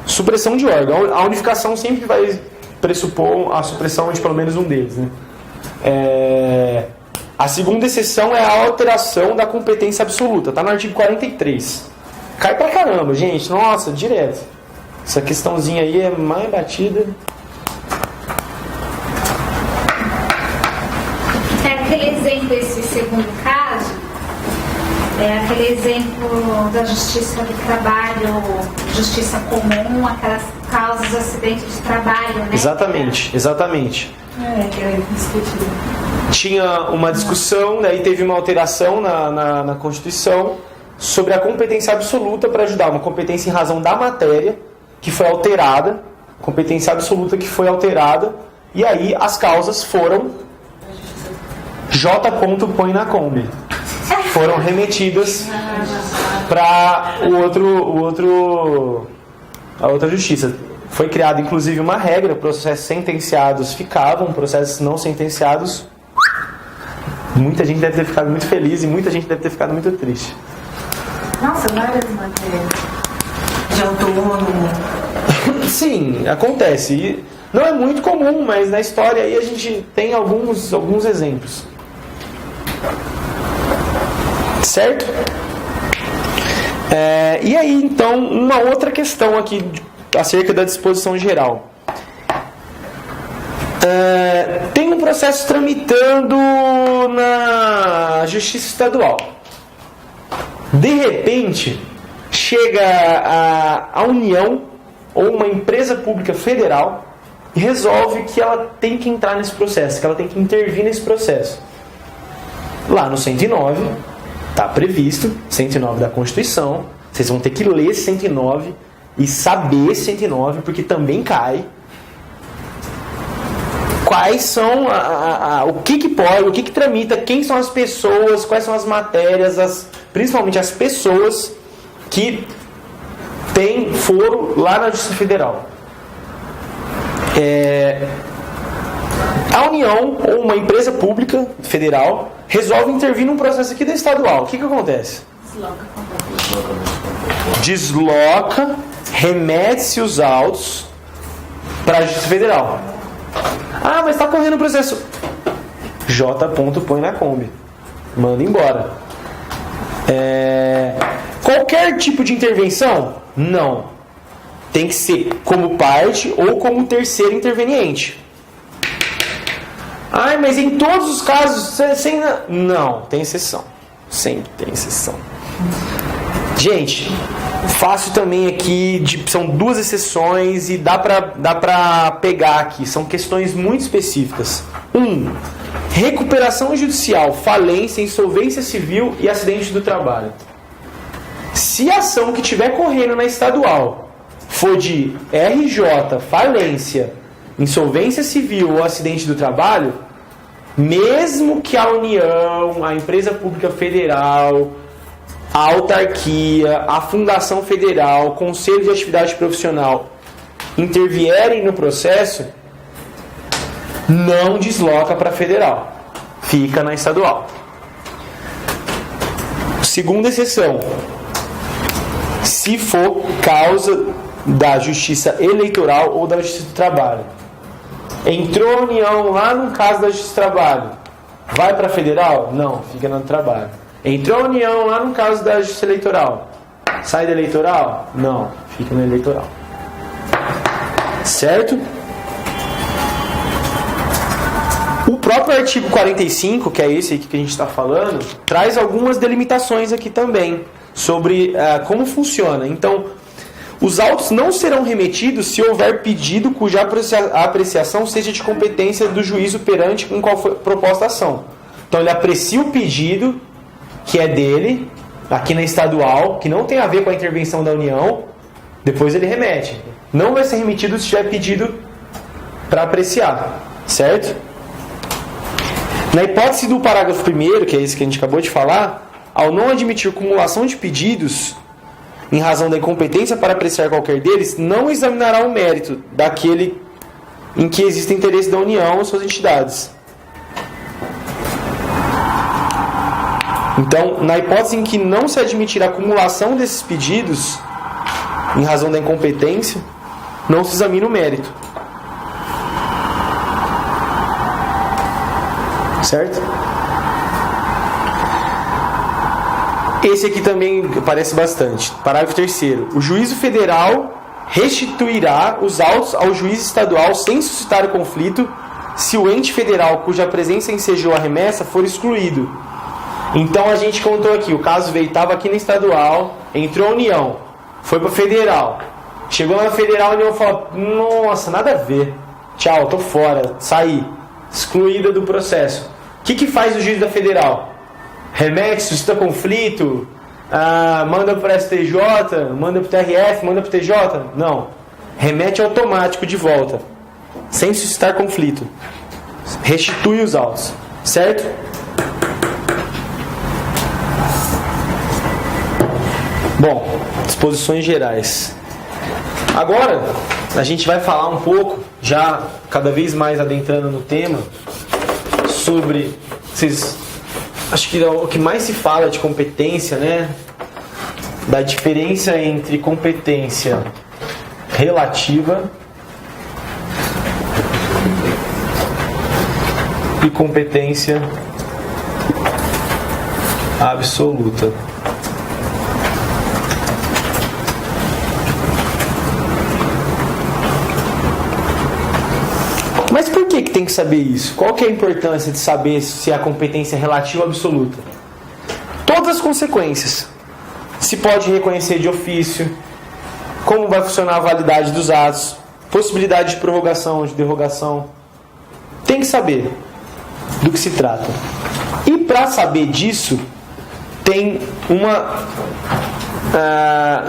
A: Supressão de órgãos. A unificação sempre vai pressupor a supressão de pelo menos um deles, né? A segunda exceção é a alteração da competência absoluta. Está no artigo 43. Cai pra caramba, gente. Nossa, direto. Essa questãozinha aí é mais batida.
H: Aquele exemplo, esse segundo caso, aquele exemplo da justiça do trabalho, justiça comum, aquelas causas de acidente de trabalho, né?
A: Exatamente.
D: Que era discutido.
A: Tinha uma discussão, daí teve uma alteração na Constituição sobre a competência absoluta para ajudar, uma competência em razão da matéria que foi alterada, competência absoluta que foi alterada, e aí as causas foram J. põe na Kombi. Foram remetidas para a outra justiça. Foi criada inclusive uma regra, processos sentenciados ficavam, processos não sentenciados, muita gente deve ter ficado muito feliz e muita gente deve ter ficado muito triste.
D: Nossa, várias matérias de autônomo.
A: Sim, acontece. E não é muito comum, mas na história aí a gente tem alguns exemplos. Certo? E aí, então, uma outra questão aqui acerca da disposição geral. Tem um processo tramitando na Justiça Estadual. De repente, chega a União ou uma empresa pública federal e resolve que ela tem que entrar nesse processo, que ela tem que intervir nesse processo. Lá no 109, está previsto, 109 da Constituição, vocês vão ter que ler 109 e saber 109, porque também cai. Quais são o que pode, o que tramita, quem são as pessoas, quais são as matérias, principalmente as pessoas que têm foro lá na Justiça Federal. A União ou uma empresa pública federal resolve intervir num processo aqui da estadual. O que acontece? Desloca, remete-se os autos para a Justiça Federal. Ah, mas está correndo o processo. J. põe na Kombi. Manda embora. Qualquer tipo de intervenção? Não. Tem que ser como parte ou como terceiro interveniente. Ah, mas em todos os casos... Não, tem exceção. Sempre tem exceção. Gente, fácil também aqui, são 2 exceções e dá pra pegar aqui. São questões muito específicas. 1. Recuperação judicial, falência, insolvência civil e acidente do trabalho. Se a ação que estiver correndo na estadual for de RJ, falência, insolvência civil ou acidente do trabalho, mesmo que a União, a empresa pública federal, a autarquia, a Fundação Federal, o Conselho de Atividade Profissional intervierem no processo, não desloca para a federal, fica na estadual. Segunda exceção, se for causa da Justiça Eleitoral ou da Justiça do Trabalho. Entrou a União lá no caso da Justiça do Trabalho, vai para a federal? Não, fica no trabalho. Entrou a União lá no caso da Justiça Eleitoral, sai da eleitoral? Não, fica na eleitoral. Certo? O próprio artigo 45, que é esse aqui que a gente está falando, traz algumas delimitações aqui também sobre como funciona. Então, os autos não serão remetidos se houver pedido cuja apreciação seja de competência do juízo perante em qual foi proposta a ação. Então, ele aprecia o pedido que é dele, aqui na estadual, que não tem a ver com a intervenção da União, depois ele remete. Não vai ser remetido se tiver pedido para apreciar, certo? Na hipótese do parágrafo 1º, que é esse que a gente acabou de falar, ao não admitir cumulação de pedidos, em razão da incompetência para apreciar qualquer deles, não examinará o mérito daquele em que existe interesse da União ou suas entidades. Então, na hipótese em que não se admitir a acumulação desses pedidos, em razão da incompetência, não se examina o mérito. Certo? Esse aqui também aparece bastante. Parágrafo 3º. O juízo federal restituirá os autos ao juiz estadual sem suscitar o conflito se o ente federal cuja presença ensejou a remessa for excluído. Então a gente contou aqui, o caso veio, estava aqui na estadual, entrou a União, foi para federal. Chegou na federal, a União falou, nossa, nada a ver. Tchau, tô fora, saí. Excluída do processo. O que faz o juiz da federal? Remete, suscita conflito, manda para STJ, manda para o TRF, manda para o TJ? Não. Remete automático de volta, sem suscitar conflito. Restitui os autos, certo? Bom, disposições gerais. Agora, a gente vai falar um pouco, já cada vez mais adentrando no tema, sobre... Acho que o que mais se fala de competência, né? Da diferença entre competência relativa e competência absoluta. Mas por que tem que saber isso? Qual que é a importância de saber se a competência é relativa ou absoluta? Todas as consequências. Se pode reconhecer de ofício, como vai funcionar a validade dos atos, possibilidade de prorrogação, de derrogação. Tem que saber do que se trata. E para saber disso, tem uma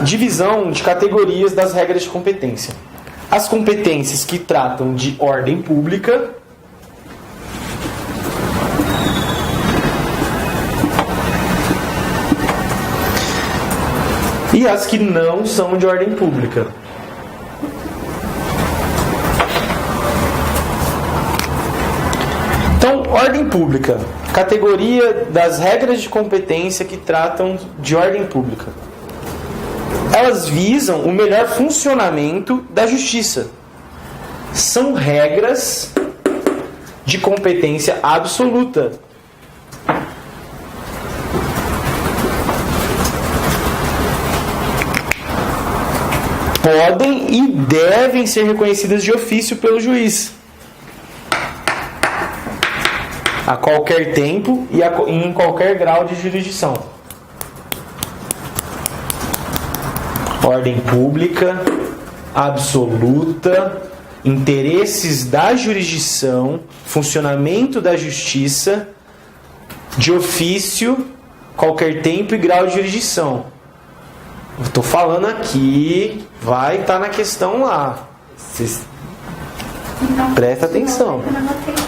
A: divisão de categorias das regras de competência. As competências que tratam de ordem pública, e as que não são de ordem pública. Então, ordem pública, categoria das regras de competência que tratam de ordem pública. Elas visam o melhor funcionamento da justiça. São regras de competência absoluta. Podem e devem ser reconhecidas de ofício pelo juiz, a qualquer tempo e em qualquer grau de jurisdição. Ordem pública, absoluta, interesses da jurisdição, funcionamento da justiça, de ofício, qualquer tempo e grau de jurisdição. Eu estou falando aqui, vai estar na questão lá. Vocês presta atenção.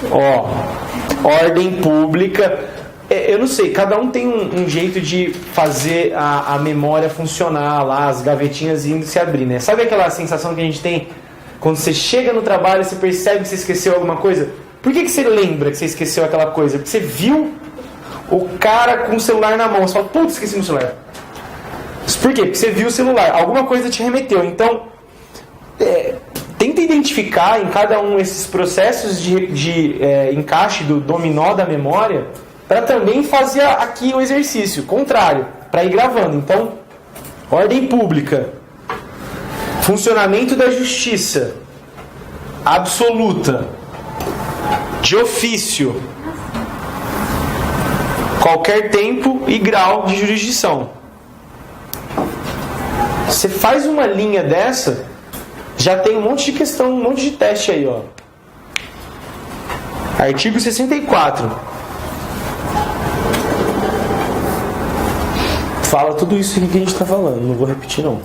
A: Ó, ordem pública. Eu não sei, cada um tem um jeito de fazer a memória funcionar lá, as gavetinhas indo se abrir, né? Sabe aquela sensação que a gente tem quando você chega no trabalho e você percebe que você esqueceu alguma coisa? Por que você lembra que você esqueceu aquela coisa? Porque você viu o cara com o celular na mão. Você fala, putz, esqueci meu celular. Por quê? Porque você viu o celular. Alguma coisa te remeteu. Então, tenta identificar em cada um esses processos de encaixe do dominó da memória para também fazer aqui o exercício contrário, para ir gravando. Então, ordem pública, funcionamento da justiça, absoluta, de ofício, qualquer tempo e grau de jurisdição. Você faz uma linha dessa, já tem um monte de questão, um monte de teste aí, ó. Artigo 64. Fala tudo isso aqui que a gente está falando, não vou repetir não.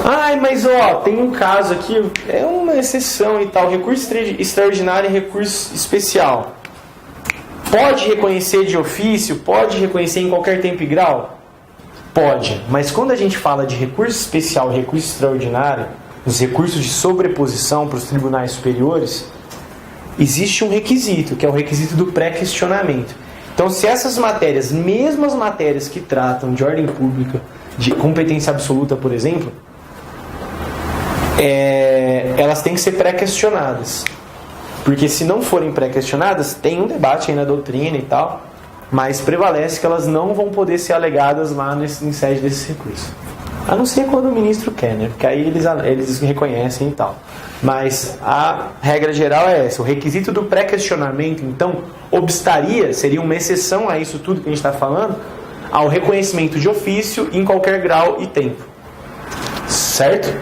A: Ai, mas ó, tem um caso aqui, é uma exceção e tal, recurso extraordinário e recurso especial. Pode reconhecer de ofício, pode reconhecer em qualquer tempo e grau? Pode, mas quando a gente fala de recurso especial e recurso extraordinário, os recursos de sobreposição para os tribunais superiores, existe um requisito, que é o requisito do pré-questionamento. Então, se essas matérias, mesmo as matérias que tratam de ordem pública, de competência absoluta, por exemplo, elas têm que ser pré-questionadas. Porque se não forem pré-questionadas, tem um debate aí na doutrina e tal, mas prevalece que elas não vão poder ser alegadas lá em sede desses recursos. A não ser quando o ministro quer, né? Porque aí eles reconhecem e tal. Mas a regra geral é essa. O requisito do pré-questionamento, então, seria uma exceção a isso tudo que a gente está falando, ao reconhecimento de ofício em qualquer grau e tempo. Certo?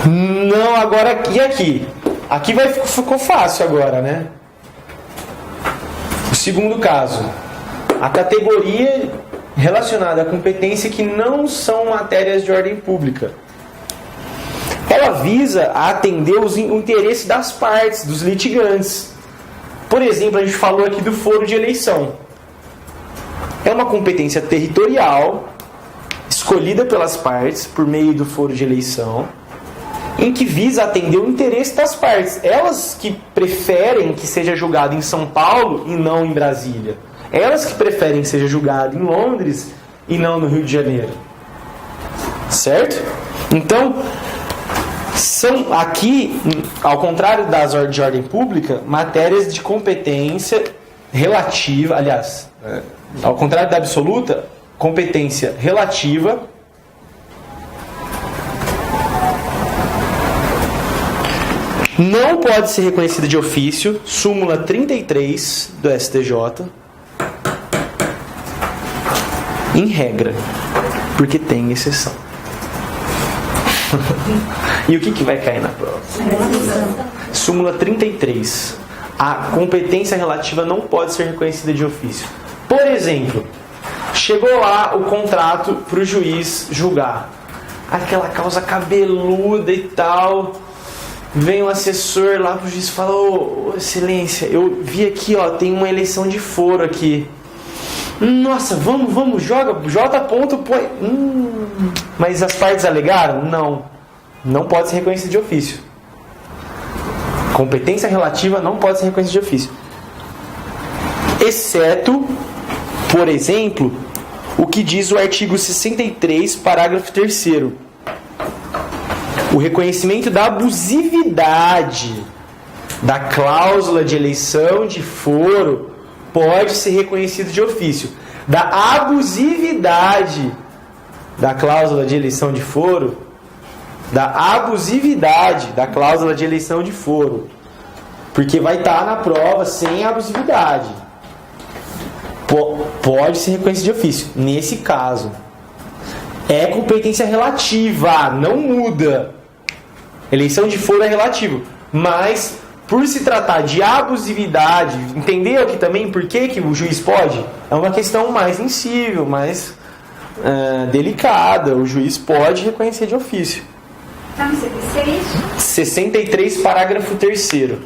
A: Não, agora e aqui? Aqui ficou fácil agora, né? O segundo caso, a categoria relacionada à competência que não são matérias de ordem pública. Ela visa a atender o interesse das partes, dos litigantes. Por exemplo, a gente falou aqui do foro de eleição. É uma competência territorial, escolhida pelas partes por meio do foro de eleição, em que visa atender o interesse das partes. Elas que preferem que seja julgado em São Paulo e não em Brasília. Elas que preferem que seja julgado em Londres e não no Rio de Janeiro. Certo? Então, são aqui, ao contrário das de ordem pública, matérias de competência relativa, aliás, ao contrário da absoluta, competência relativa Não pode ser reconhecida de ofício, súmula 33 do STJ, em regra, porque tem exceção. E o que vai cair na prova? Súmula 33. A competência relativa não pode ser reconhecida de ofício. Por exemplo, chegou lá o contrato para o juiz julgar. Aquela causa cabeluda e tal. Vem o assessor lá pro juiz e fala: ô, excelência, eu vi aqui, ó, tem uma eleição de foro aqui. Nossa, vamos, joga ponto, põe. Mas as partes alegaram? Não pode ser reconhecido de ofício. Competência relativa não pode ser reconhecida de ofício. Exceto, por exemplo, o que diz o artigo 63, parágrafo 3º. O reconhecimento da abusividade da cláusula de eleição de foro pode ser reconhecido de ofício. Da abusividade da cláusula de eleição de foro, porque vai estar na prova sem abusividade. Pode ser reconhecido de ofício. Nesse caso, é competência relativa, não muda. Eleição de foro é relativo, mas por se tratar de abusividade, entendeu aqui também por que o juiz pode? É uma questão mais sensível, mais delicada. O juiz pode reconhecer de ofício.
H: Tá no CPC?
A: 63, parágrafo 3º.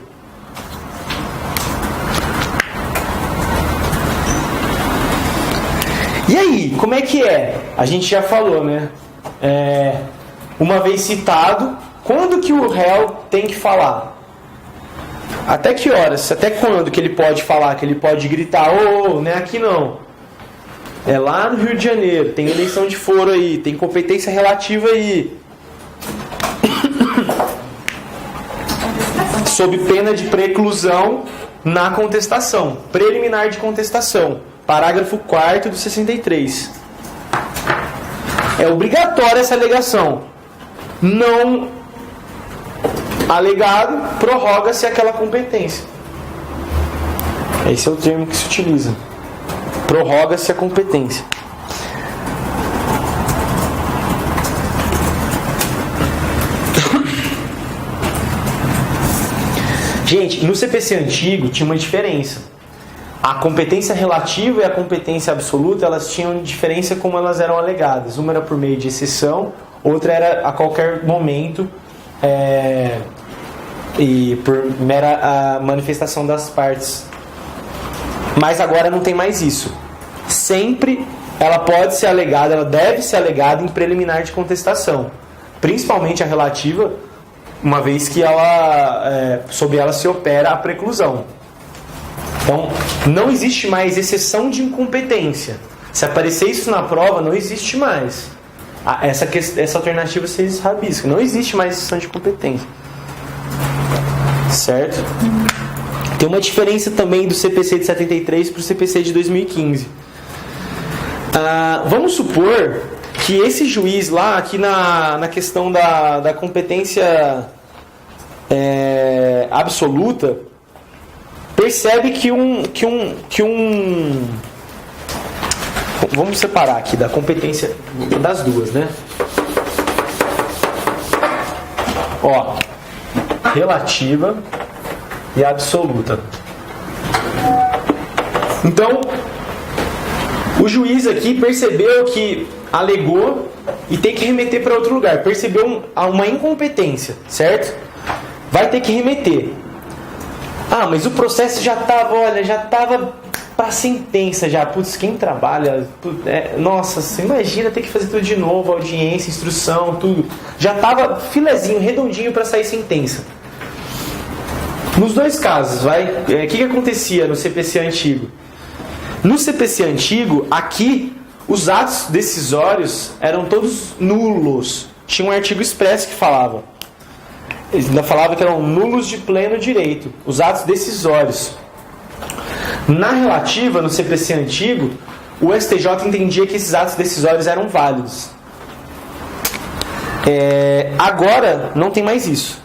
A: E aí, como é que é? A gente já falou, né? Uma vez citado, quando que o réu tem que falar? Até que horas? Até quando que ele pode falar? Que ele pode gritar: ô, não é aqui não. É lá no Rio de Janeiro, tem eleição de foro aí, tem competência relativa aí. Sob pena de preclusão na contestação, preliminar de contestação. Parágrafo 4º do 63. É obrigatória essa alegação. Não alegado, prorroga-se aquela competência. Esse é o termo que se utiliza. Prorroga-se a competência. Gente, no CPC antigo tinha uma diferença. A competência relativa e a competência absoluta, elas tinham diferença como elas eram alegadas. Uma era por meio de exceção, outra era a qualquer momento e por mera manifestação das partes. Mas agora não tem mais isso. Sempre ela pode ser alegada, ela deve ser alegada em preliminar de contestação. Principalmente a relativa, uma vez que sob ela se opera a preclusão. Então, não existe mais exceção de incompetência. Se aparecer isso na prova, não existe mais. Essa alternativa vocês rabiscam. Não existe mais exceção de competência. Certo? Tem uma diferença também do CPC de 73 para o CPC de 2015. Vamos supor que esse juiz lá, aqui na questão da competência absoluta, percebe que vamos separar aqui da competência das duas, né? Ó, relativa e absoluta. Então, o juiz aqui percebeu que alegou e tem que remeter para outro lugar. Percebeu uma incompetência, certo? Vai ter que remeter. Mas o processo já estava para sentença já. Putz, quem trabalha... nossa, você imagina ter que fazer tudo de novo, audiência, instrução, tudo. Já estava filezinho, redondinho para sair sentença. Nos dois casos, o que acontecia no CPC antigo? No CPC antigo, aqui, os atos decisórios eram todos nulos. Tinha um artigo expresso que falava. Ele ainda falava que eram nulos de pleno direito, os atos decisórios. Na relativa, no CPC antigo, o STJ entendia que esses atos decisórios eram válidos. Agora, não tem mais isso.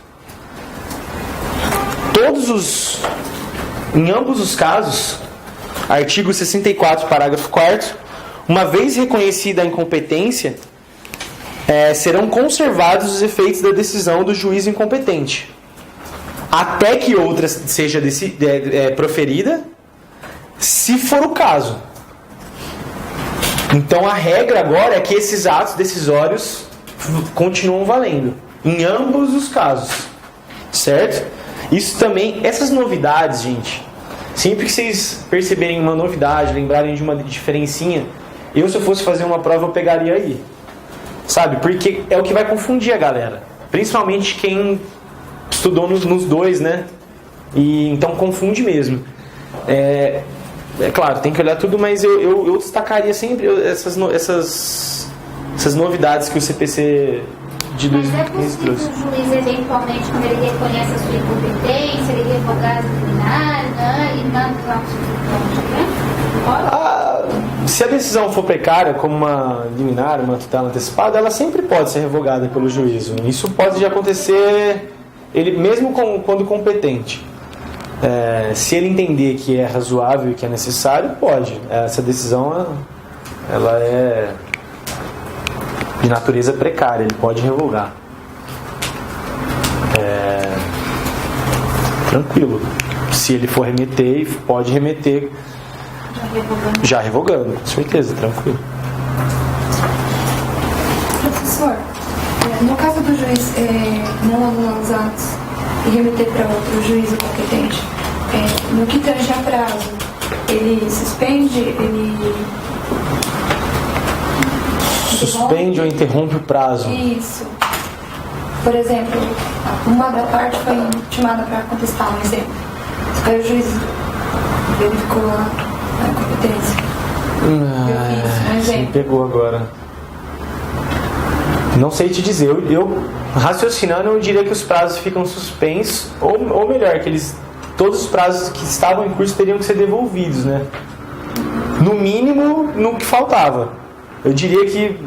A: Em ambos os casos, artigo 64, parágrafo 4º, uma vez reconhecida a incompetência, serão conservados os efeitos da decisão do juiz incompetente, até que outra seja proferida, se for o caso. Então a regra agora é que esses atos decisórios continuam valendo, em ambos os casos, certo? Isso também, essas novidades, gente, sempre que vocês perceberem uma novidade, lembrarem de uma diferencinha, se eu fosse fazer uma prova, eu pegaria aí. Sabe? Porque é o que vai confundir a galera. Principalmente quem estudou nos dois, né? E então confunde mesmo. É claro, tem que olhar tudo, mas eu destacaria sempre essas novidades que o CPC de 2015 trouxe.
H: Mas é possível o juiz, eventualmente, quando ele reconhece a sua incompetência, ele revogar as liminares, né? E não
A: se a decisão for precária, como uma liminar, uma tutela antecipada, ela sempre pode ser revogada pelo juízo. Isso pode acontecer ele mesmo quando competente. Se ele entender que é razoável e que é necessário, pode. Essa decisão ela é de natureza precária, ele pode revogar. Tranquilo. Se ele for remeter, pode remeter já revogando, com certeza, tranquilo.
I: Professor, no caso do juiz não anular os atos e remeter para outro juiz competente, no que tange a prazo, ele suspende,
A: suspende ou interrompe o prazo?
I: Isso. Por exemplo, uma da parte foi intimada para contestar um exemplo. Aí o juiz verificou a competência.
A: Você me pegou agora. Não sei te dizer. Eu raciocinando, eu diria que os prazos ficam suspensos, ou melhor, que todos os prazos que estavam em curso teriam que ser devolvidos, né? No mínimo, no que faltava. Eu diria que,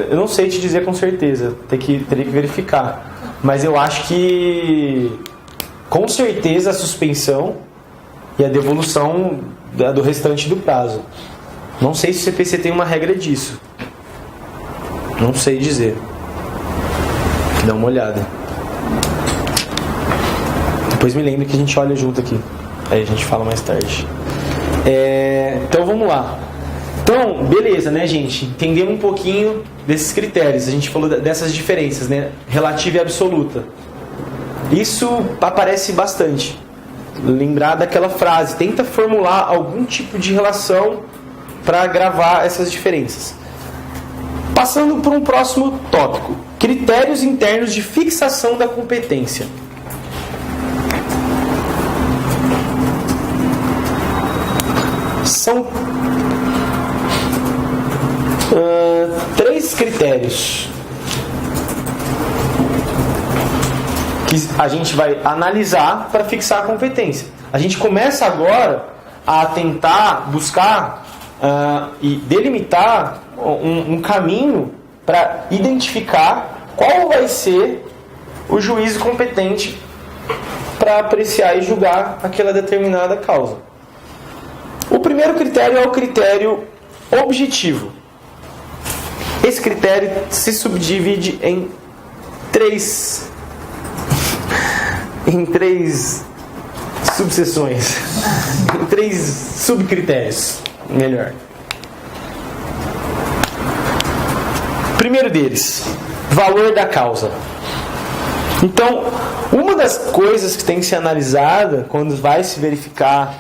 A: eu não sei te dizer com certeza, teria que verificar. Mas eu acho que, com certeza, a suspensão e a devolução do restante do prazo. Não sei se o CPC tem uma regra disso. Não sei dizer. Dá uma olhada. Depois me lembra que a gente olha junto aqui. Aí a gente fala mais tarde. Então vamos lá. Então, beleza, né, gente? Entendemos um pouquinho desses critérios. A gente falou dessas diferenças, né? Relativa e absoluta. Isso aparece bastante. Lembrar daquela frase. Tenta formular algum tipo de relação para gravar essas diferenças. Passando para um próximo tópico. Critérios internos de fixação da competência. São 3 critérios que a gente vai analisar para fixar a competência. A gente começa agora a tentar buscar e delimitar um caminho para identificar qual vai ser o juízo competente para apreciar e julgar aquela determinada causa. O primeiro critério é o critério objetivo. Esse critério se subdivide em três subseções, em 3 subcritérios, melhor. Primeiro deles, valor da causa. Então, uma das coisas que tem que ser analisada quando vai se verificar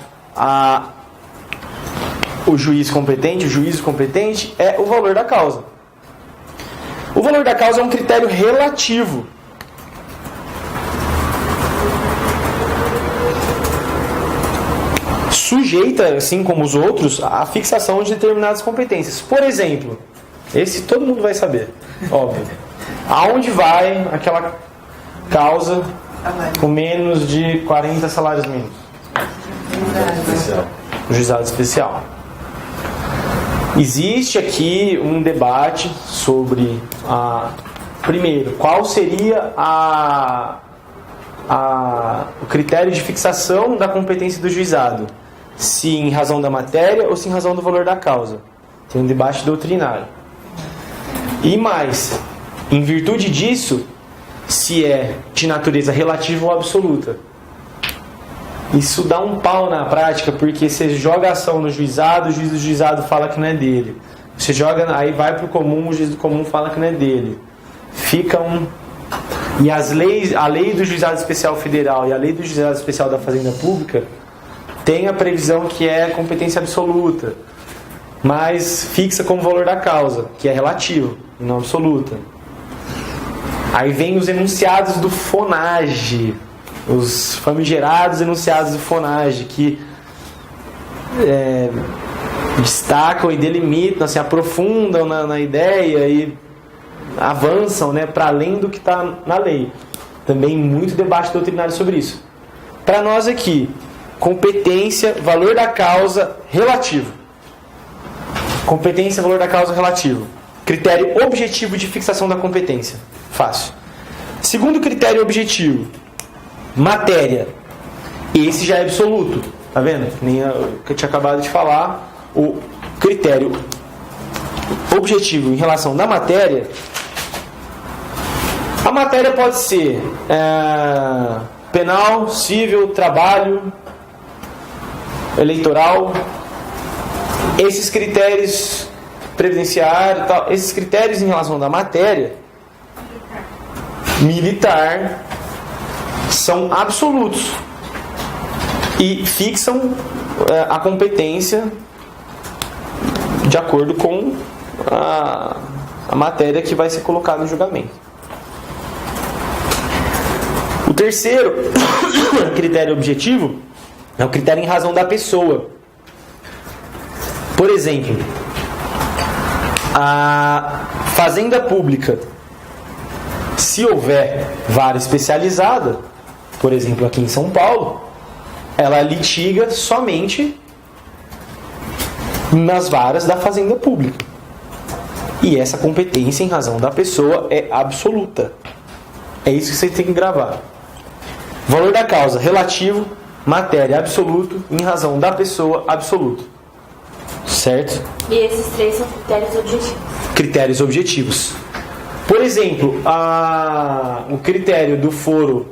A: o juízo competente é o valor da causa. O valor da causa é um critério relativo. Sujeita, assim como os outros, à fixação de determinadas competências. Por exemplo, esse todo mundo vai saber, óbvio. Aonde vai aquela causa com menos de 40 salários mínimos? O juizado especial. Existe aqui um debate sobre primeiro, qual seria a o critério de fixação da competência do juizado, se em razão da matéria ou se em razão do valor da causa. Tem um debate doutrinário. E mais, em virtude disso, se é de natureza relativa ou absoluta. Isso dá um pau na prática, porque você joga a ação no juizado, o juiz do juizado fala que não é dele. Você joga, aí vai para o comum, o juiz do comum fala que não é dele. Fica um... E as leis, a lei do Juizado Especial Federal e a lei do Juizado Especial da Fazenda Pública tem a previsão que é competência absoluta, mas fixa como valor da causa, que é relativo e não absoluta. Aí vem os enunciados do FONAGE, os famigerados enunciados do FONAGE, que destacam e delimitam, assim, aprofundam na ideia e avançam, né, para além do que está na lei. Também muito debate doutrinário sobre isso. Para nós aqui, competência, valor da causa relativo. Competência, valor da causa relativo. Critério objetivo de fixação da competência. Fácil. Segundo critério objetivo, matéria. Esse já é absoluto. Tá vendo? Nem que eu tinha acabado de falar. O critério objetivo em relação da matéria. A matéria pode ser penal, civil, trabalho, eleitoral. Esses critérios previdenciários, esses critérios em relação da matéria militar são absolutos e fixam a competência de acordo com a matéria que vai ser colocada no julgamento. O terceiro critério objetivo é o critério em razão da pessoa. Por exemplo, a fazenda pública, se houver vara especializada, por exemplo aqui em São Paulo, ela litiga somente nas varas da fazenda pública. E essa competência em razão da pessoa é absoluta. É isso que você tem que gravar. Valor da causa relativo, matéria absoluto, em razão da pessoa absoluto. Certo?
G: E esses três são critérios objetivos. Critérios objetivos.
A: Por exemplo, o critério do foro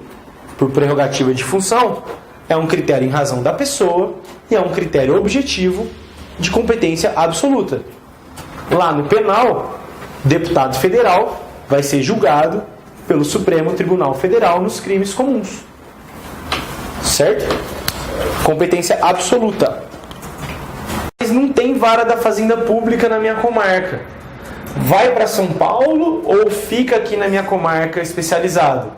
A: por prerrogativa de função é um critério em razão da pessoa e é um critério objetivo de competência absoluta. Lá no penal, deputado federal vai ser julgado pelo Supremo Tribunal Federal nos crimes comuns. Certo? Competência absoluta. Mas não tem vara da fazenda pública na minha comarca. Vai para São Paulo ou fica aqui na minha comarca especializado?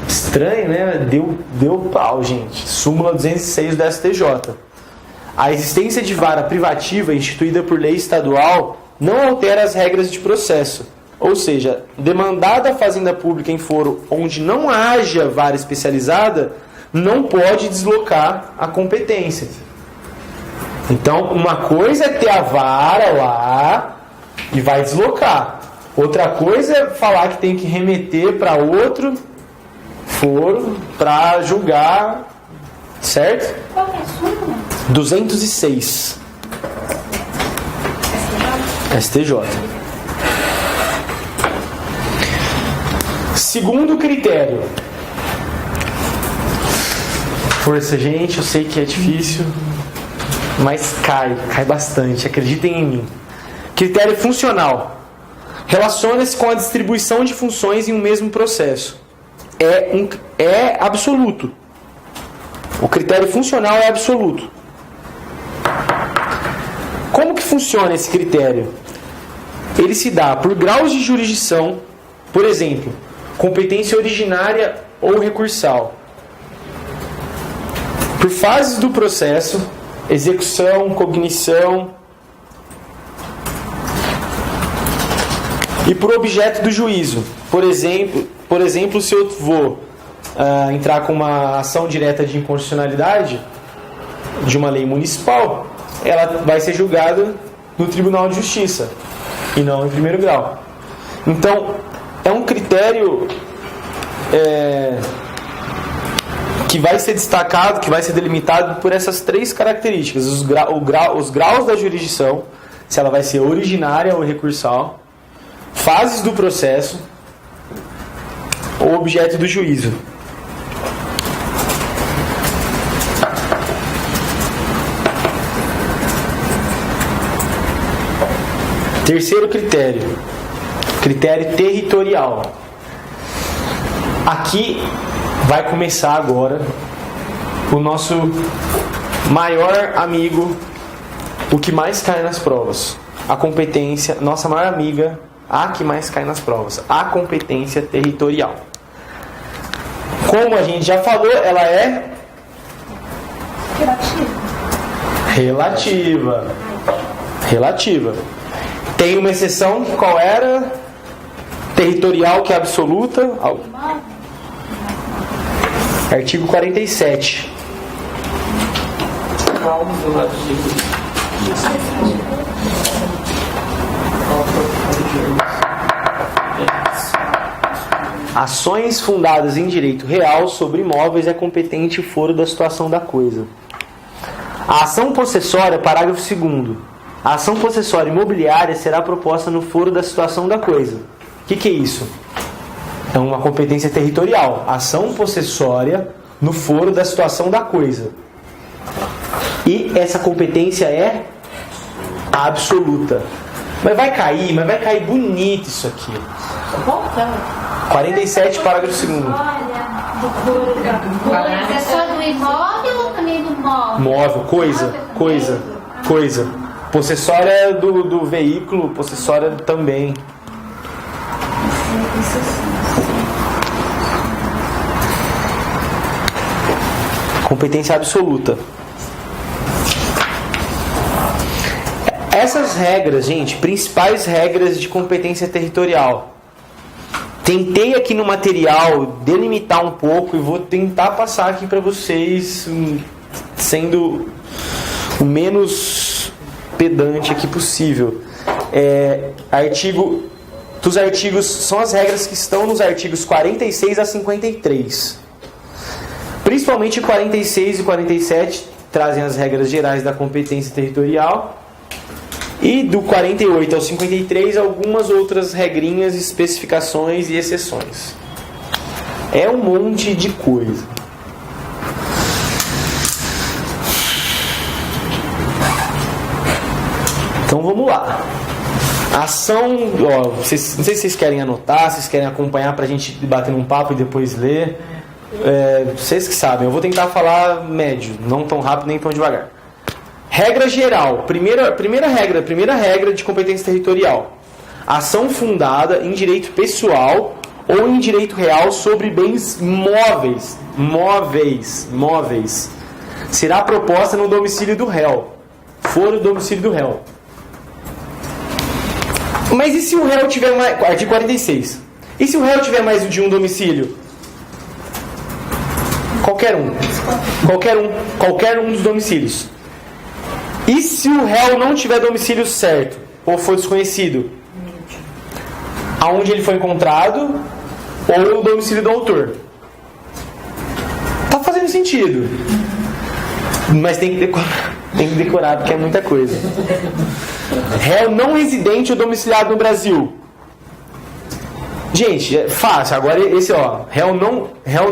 A: Estranho, né? Deu pau, gente. Súmula 206 do STJ. A existência de vara privativa instituída por lei estadual não altera as regras de processo. Ou seja, demandada a fazenda pública em foro onde não haja vara especializada, não pode deslocar a competência. Então, uma coisa é ter a vara lá e vai deslocar. Outra coisa é falar que tem que remeter para outro foro para julgar, certo?
H: Qual que é a súmula?
A: 206. STJ. Segundo critério. Força, gente, eu sei que é difícil, mas cai bastante, acreditem em mim. Critério funcional. Relaciona-se com a distribuição de funções em um mesmo processo. É absoluto. O critério funcional é absoluto. Como que funciona esse critério? Ele se dá por graus de jurisdição, por exemplo, competência originária ou recursal. Por fases do processo, execução, cognição, e por objeto do juízo. Por exemplo, se eu vou entrar com uma ação direta de inconstitucionalidade de uma lei municipal, ela vai ser julgada no Tribunal de Justiça e não em primeiro grau. Então, é um critério que vai ser destacado, que vai ser delimitado por essas 3 características: os graus da jurisdição, se ela vai ser originária ou recursal, fases do processo ou objeto do juízo. Terceiro critério, critério territorial. Aqui vai começar agora o nosso maior amigo, o que mais cai nas provas. A competência, nossa maior amiga, a que mais cai nas provas. A competência territorial. Como a gente já falou, ela é relativa. Tem uma exceção, qual era? Territorial, que é absoluta. Artigo 47. Ações fundadas em direito real sobre imóveis é competente o foro da situação da coisa. A ação possessória, parágrafo 2º. A ação possessória imobiliária será proposta no foro da situação da coisa. O que é isso? É uma competência territorial. Ação possessória no foro da situação da coisa. E essa competência é absoluta. Mas vai cair bonito isso aqui. 47, parágrafo 2º.
H: É só do imóvel ou também do móvel?
A: Móvel, coisa. Possessória do veículo, possessória também. Competência absoluta. Essas regras, gente, principais regras de competência territorial. Tentei aqui no material delimitar um pouco e vou tentar passar aqui para vocês, sendo o menos pedante aqui possível. Dos artigos, são as regras que estão nos artigos 46 a 53. Principalmente 46 e 47 trazem as regras gerais da competência territorial. E do 48 ao 53, algumas outras regrinhas, especificações e exceções. É um monte de coisa. Então vamos lá. Ação, não sei se vocês querem anotar, se vocês querem acompanhar pra gente bater num papo e depois ler. Vocês que sabem, eu vou tentar falar médio, não tão rápido nem tão devagar. Regra geral, primeira regra de competência territorial. Ação fundada em direito pessoal ou em direito real sobre bens móveis. Será proposta no domicílio do réu. Foro do domicílio do réu. Mas e se o réu tiver mais... Artigo 46. E se o réu tiver mais de um domicílio? Qualquer um dos domicílios. E se o réu não tiver domicílio certo, ou for desconhecido? Aonde ele foi encontrado, ou o domicílio do autor? Tá fazendo sentido. Mas tem que decorar porque é muita coisa. Réu não residente ou domiciliado no Brasil. Gente, é fácil. Agora esse, réu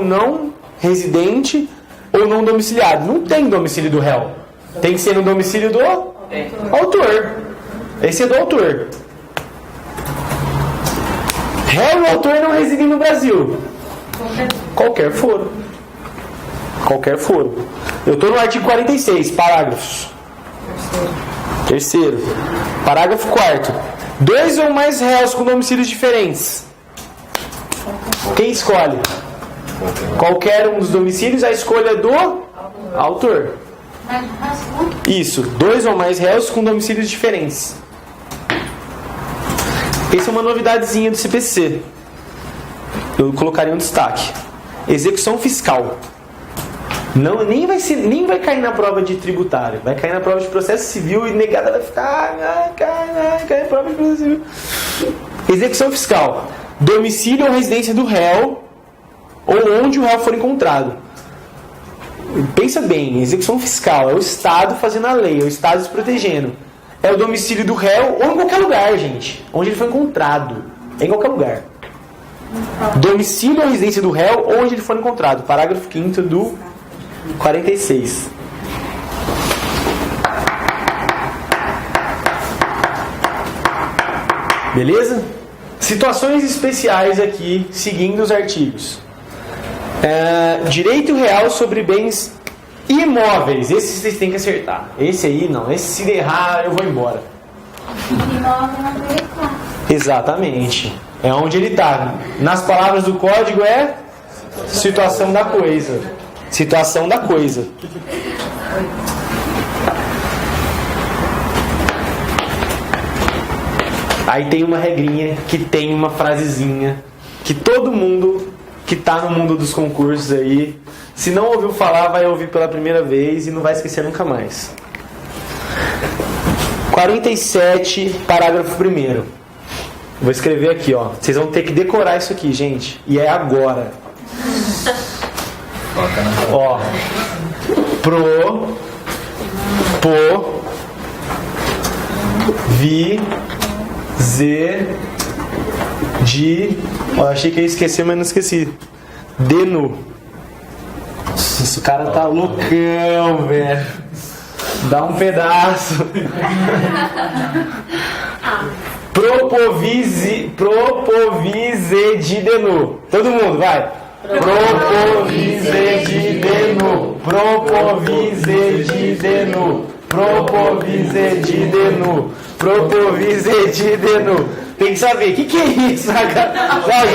A: não residente ou não domiciliado. Não tem domicílio do réu. Tem que ser no domicílio do autor. Esse é do autor. Réu e autor não residem no Brasil. Qualquer foro. Eu estou no artigo 46, parágrafos. Terceiro. Parágrafo 4º. 2 ou mais réus com domicílios diferentes. Quem escolhe? Qualquer um dos domicílios, a escolha do autor. Isso, 2 ou mais réus com domicílios diferentes. Essa é uma novidadezinha do CPC. Eu colocaria um destaque. Execução fiscal. Nem vai cair na prova de tributário. Vai cair na prova de processo civil e negada vai ficar... Cai na prova de processo civil. Execução fiscal. Domicílio ou residência do réu ou onde o réu for encontrado. pensa bem, execução fiscal é o Estado fazendo a lei, é o Estado se protegendo. É o domicílio do réu ou em qualquer lugar, gente. Onde ele foi encontrado. É em qualquer lugar. Domicílio ou residência do réu ou onde ele for encontrado. Parágrafo 5º do 46. Beleza? Situações especiais aqui, seguindo os artigos. Direito real sobre bens imóveis. Esse vocês têm que acertar. Esse aí não. Esse se errar eu vou embora.
H: Imóvel não veio.
A: Exatamente. É onde ele está. Nas palavras do código é situação da coisa. Situação da coisa. Aí tem uma regrinha que tem uma frasezinha que todo mundo que está no mundo dos concursos aí, se não ouviu falar, vai ouvir pela primeira vez e não vai esquecer nunca mais. 47, parágrafo 1º. Vou escrever aqui, ó. Vocês vão ter que decorar isso aqui, gente. E é agora. Ó. Ó, achei que ia esquecer, mas não esqueci. Denu. Esse cara tá loucão, velho. Dá um pedaço. Propovise de denu. Todo mundo, vai. Propovise de denu. Propovise de denu. Propovise de denu. Propovise de denu. Tem que saber. O que é isso? Não, já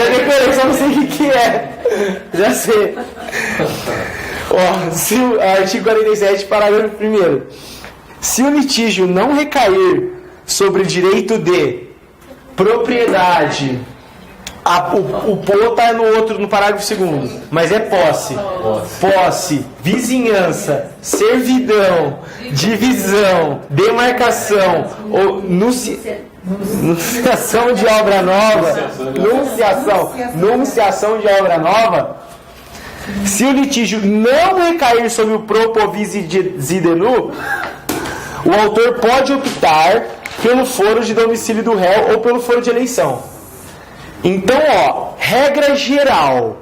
A: decorei, só não sei o que é. Já sei. Ó, artigo 47, parágrafo 1º. Se o litígio não recair sobre direito de propriedade, o pô está no parágrafo 2º, mas é posse, vizinhança, servidão, divisão, demarcação ou nunciação de obra nova, nunciação de obra nova. Se o litígio não recair sobre o propovise de denu, o autor pode optar pelo foro de domicílio do réu ou pelo foro de eleição. Então, ó, regra geral,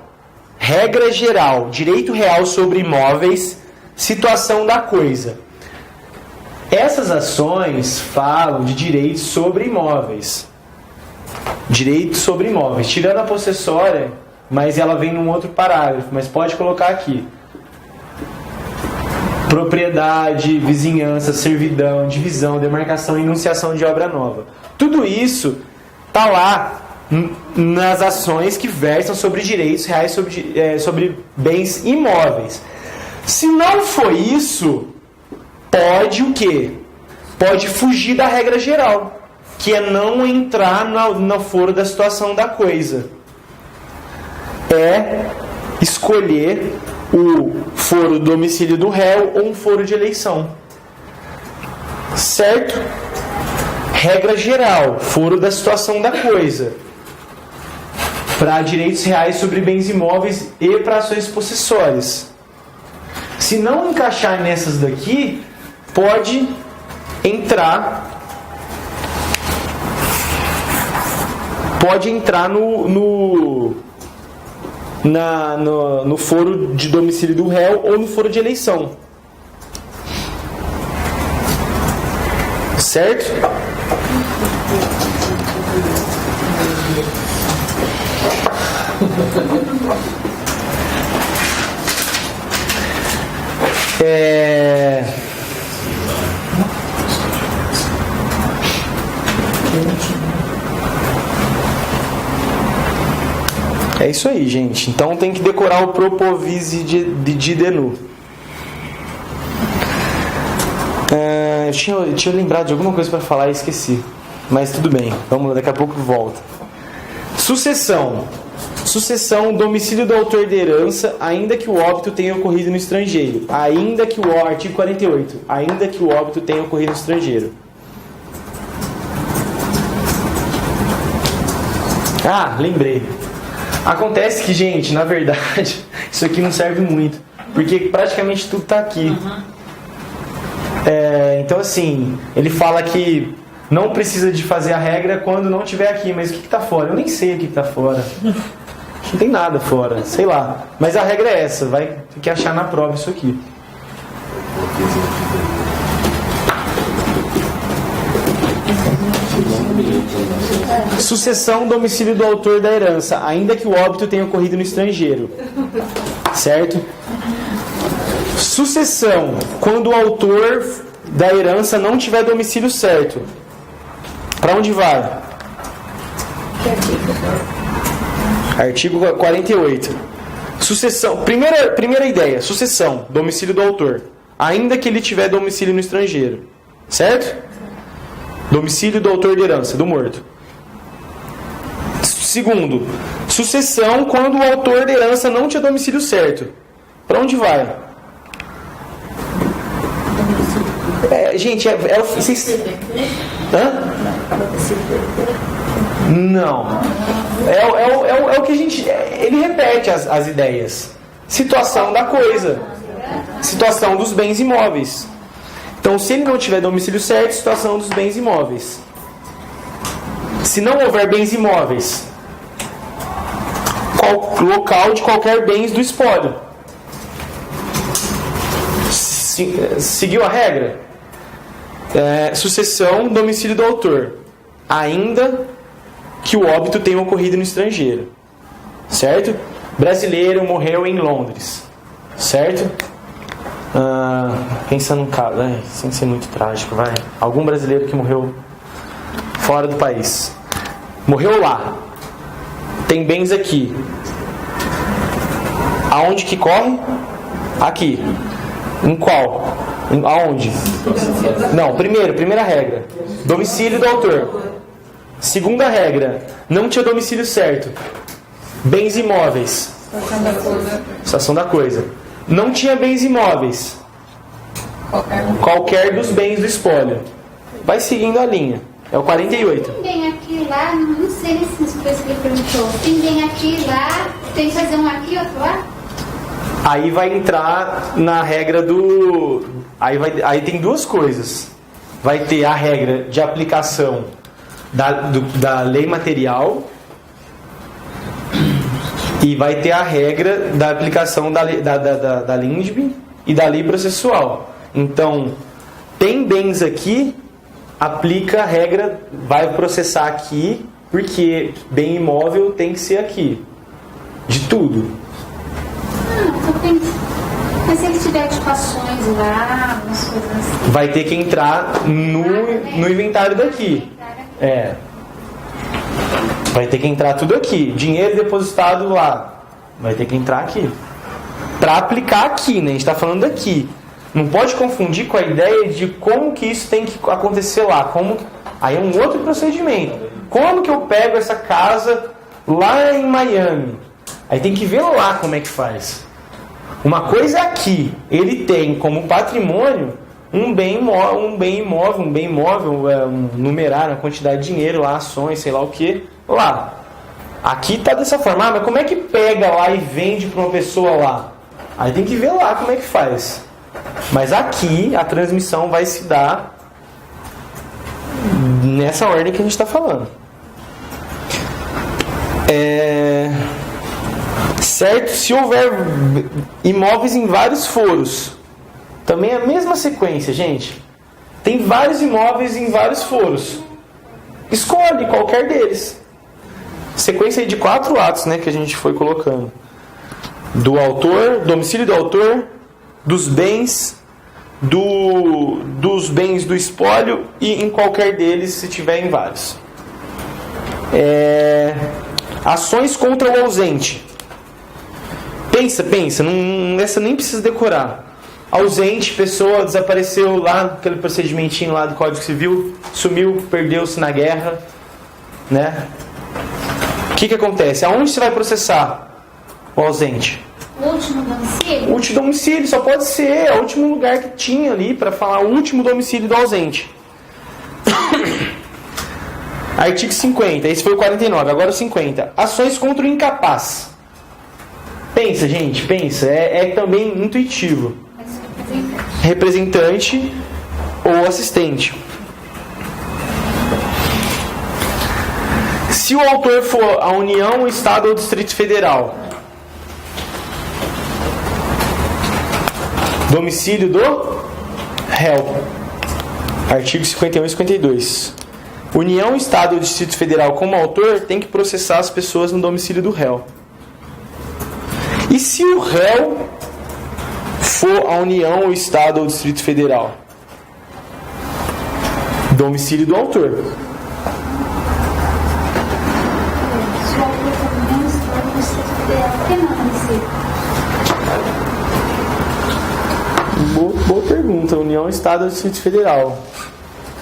A: direito real sobre imóveis, situação da coisa. Essas ações falam de direitos sobre imóveis. Direitos sobre imóveis, tirando a possessória, mas ela vem num outro parágrafo, mas pode colocar aqui. Propriedade, vizinhança, servidão, divisão, demarcação e enunciação de obra nova. Tudo isso está lá nas ações que versam sobre direitos reais sobre bens imóveis. Se não for isso, pode o quê? Pode fugir da regra geral, que é não entrar no foro da situação da coisa. É escolher o foro domicílio do réu ou um foro de eleição. Certo? Regra geral, foro da situação da coisa. Para direitos reais sobre bens imóveis e para ações possessórias. Se não encaixar nessas daqui, pode entrar no foro de domicílio do réu ou no foro de eleição. Certo? É isso aí, gente. Então tem que decorar o propovise de denu. Eu tinha lembrado de alguma coisa para falar e esqueci. Mas tudo bem. Vamos lá, daqui a pouco volta. Sucessão. Sucessão, domicílio do autor de herança, ainda que o óbito tenha ocorrido no estrangeiro. Artigo 48. Ainda que o óbito tenha ocorrido no estrangeiro. Lembrei. Acontece que, gente, na verdade, isso aqui não serve muito. porque praticamente tudo está aqui. Então assim, ele fala que não precisa de fazer a regra quando não estiver aqui, mas o que está fora? Eu nem sei o que está fora. Não tem nada fora, sei lá. Mas a regra é essa, vai ter que achar na prova isso aqui. Sucessão, domicílio do autor da herança, ainda que o óbito tenha ocorrido no estrangeiro. Certo? Sucessão, quando o autor da herança não tiver domicílio certo. Para onde vai? Artigo 48. Sucessão, primeira ideia, sucessão, domicílio do autor, ainda que ele tiver domicílio no estrangeiro. Certo? Domicílio do autor de herança, do morto. Segundo, sucessão quando o autor da herança não tinha domicílio certo. Para onde vai? Gente, Hã? Não. É o que a gente... Ele repete as ideias. Situação da coisa. Situação dos bens imóveis. Então, se ele não tiver domicílio certo, situação dos bens imóveis. Se não houver bens imóveis, local de qualquer bens do espólio. Seguiu a regra? Sucessão, domicílio do autor, ainda que o óbito tenha ocorrido no estrangeiro. Certo? Brasileiro morreu em Londres. Certo? Pensando no caso, sem ser muito trágico, vai. Algum brasileiro que morreu fora do país. Morreu lá. Tem bens aqui. Aonde que corre? Aqui. Em qual? Aonde? Não, primeira regra. Domicílio do autor. Segunda regra. Não tinha domicílio certo. Bens imóveis. Situação da coisa. Não tinha bens imóveis. Qualquer dos bens do espólio. Vai seguindo a linha. É o 48.
H: Tem bem aqui lá, não sei se foi isso que ele perguntou. Tem bem aqui lá, tem que fazer um aqui, outro lá?
A: Aí vai entrar na regra do... Aí tem duas coisas. Vai ter a regra de aplicação da lei material e vai ter a regra da aplicação da LINDB e da lei processual. Então, tem bens aqui, aplica a regra, vai processar aqui, porque bem imóvel tem que ser aqui. De tudo.
H: Mas se ele tiver ocupações lá, umas coisas assim.
A: Vai ter que entrar no inventário daqui. Vai ter que entrar tudo aqui. Dinheiro depositado lá. Vai ter que entrar aqui. Para aplicar aqui, né? A gente está falando aqui. Não pode confundir com a ideia de como que isso tem que acontecer lá. Aí é um outro procedimento. Como que eu pego essa casa lá em Miami? Aí tem que ver lá como é que faz. Uma coisa é aqui. Ele tem como patrimônio um bem imóvel, um numerário, uma quantidade de dinheiro lá, ações, sei lá o que, lá. Aqui está dessa forma. Mas como é que pega lá e vende para uma pessoa lá? Aí tem que ver lá como é que faz. Mas aqui a transmissão vai se dar nessa ordem que a gente está falando. Certo? Se houver imóveis em vários foros, também é a mesma sequência, gente. Tem vários imóveis em vários foros. Escolhe qualquer deles. Sequência de 4 atos, né, que a gente foi colocando. Do autor, domicílio do autor, dos bens, dos bens do espólio e em qualquer deles, se tiver em vários. Ações contra o ausente. Pensa, essa nem precisa decorar. Ausente, pessoa desapareceu lá, aquele procedimentinho lá do Código Civil, sumiu, perdeu-se na guerra, né? O que acontece? Aonde você vai processar o ausente?
H: O último domicílio?
A: O último domicílio, só pode ser, é o último lugar que tinha ali para falar o último domicílio do ausente. Artigo 50, esse foi o 49, agora o 50. Ações contra o incapaz. Pensa, gente, pensa. É também intuitivo. Representante ou assistente. Se o autor for a União, o Estado ou o Distrito Federal, domicílio do réu. Artigos 51 e 52. União, Estado ou Distrito Federal como autor tem que processar as pessoas no domicílio do réu. E se o réu for a União, o Estado ou o Distrito Federal? Domicílio do autor.
H: Se o autor for a União, Estado ou Distrito Federal, por que não domicílio?
A: Boa pergunta. União, Estado ou Distrito Federal?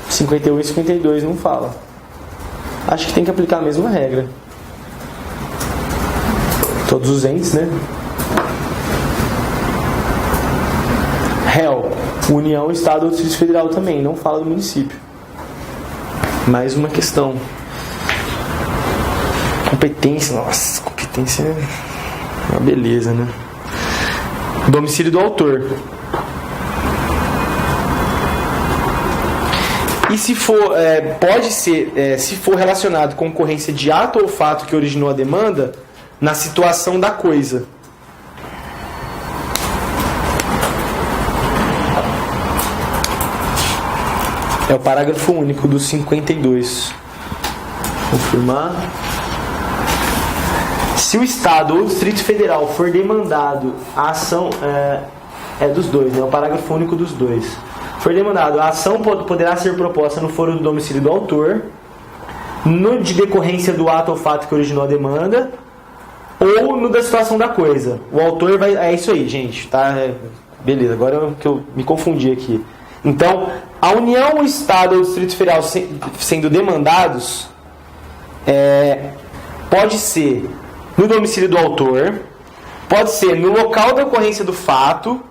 A: 51 e 52 não fala. Acho que tem que aplicar a mesma regra. Todos os entes, né? Réu, União, Estado ou Distrito Federal também, não fala do município. Mais uma questão. Competência, nossa, competência é uma beleza, né? Domicílio do autor. E se for, pode ser, se for relacionado com ocorrência de ato ou fato que originou a demanda, na situação da coisa. É o parágrafo único do 52. Confirmar. Se o Estado ou o Distrito Federal for demandado, a ação é dos dois, né? É o parágrafo único dos dois. For demandado, a ação poderá ser proposta no foro do domicílio do autor, no de decorrência do ato ou fato que originou a demanda, ou no da situação da coisa. O autor vai... É isso aí, gente, tá? Beleza, agora que eu me confundi aqui. Então, a União, o Estado ou o Distrito Federal sendo demandados, pode ser no domicílio do autor, pode ser no local da ocorrência do fato,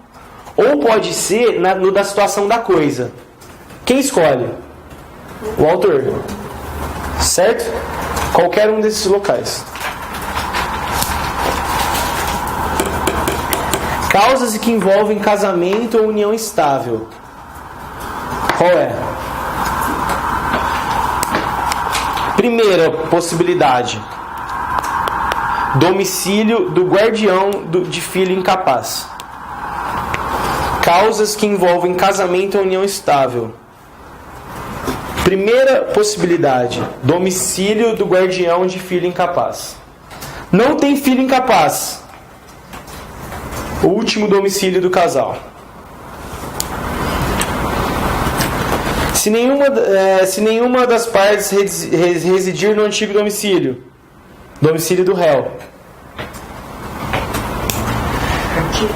A: ou pode ser no da situação da coisa. Quem escolhe? O autor. Certo? Qualquer um desses locais. Causas que envolvem casamento ou união estável. Qual é? Primeira possibilidade. Domicílio do guardião de filho incapaz. Causas que envolvem casamento ou união estável. Primeira possibilidade. Domicílio do guardião de filho incapaz. Não tem filho incapaz. O último domicílio do casal. Se nenhuma das partes residir no antigo domicílio. Domicílio do réu.
H: Artigo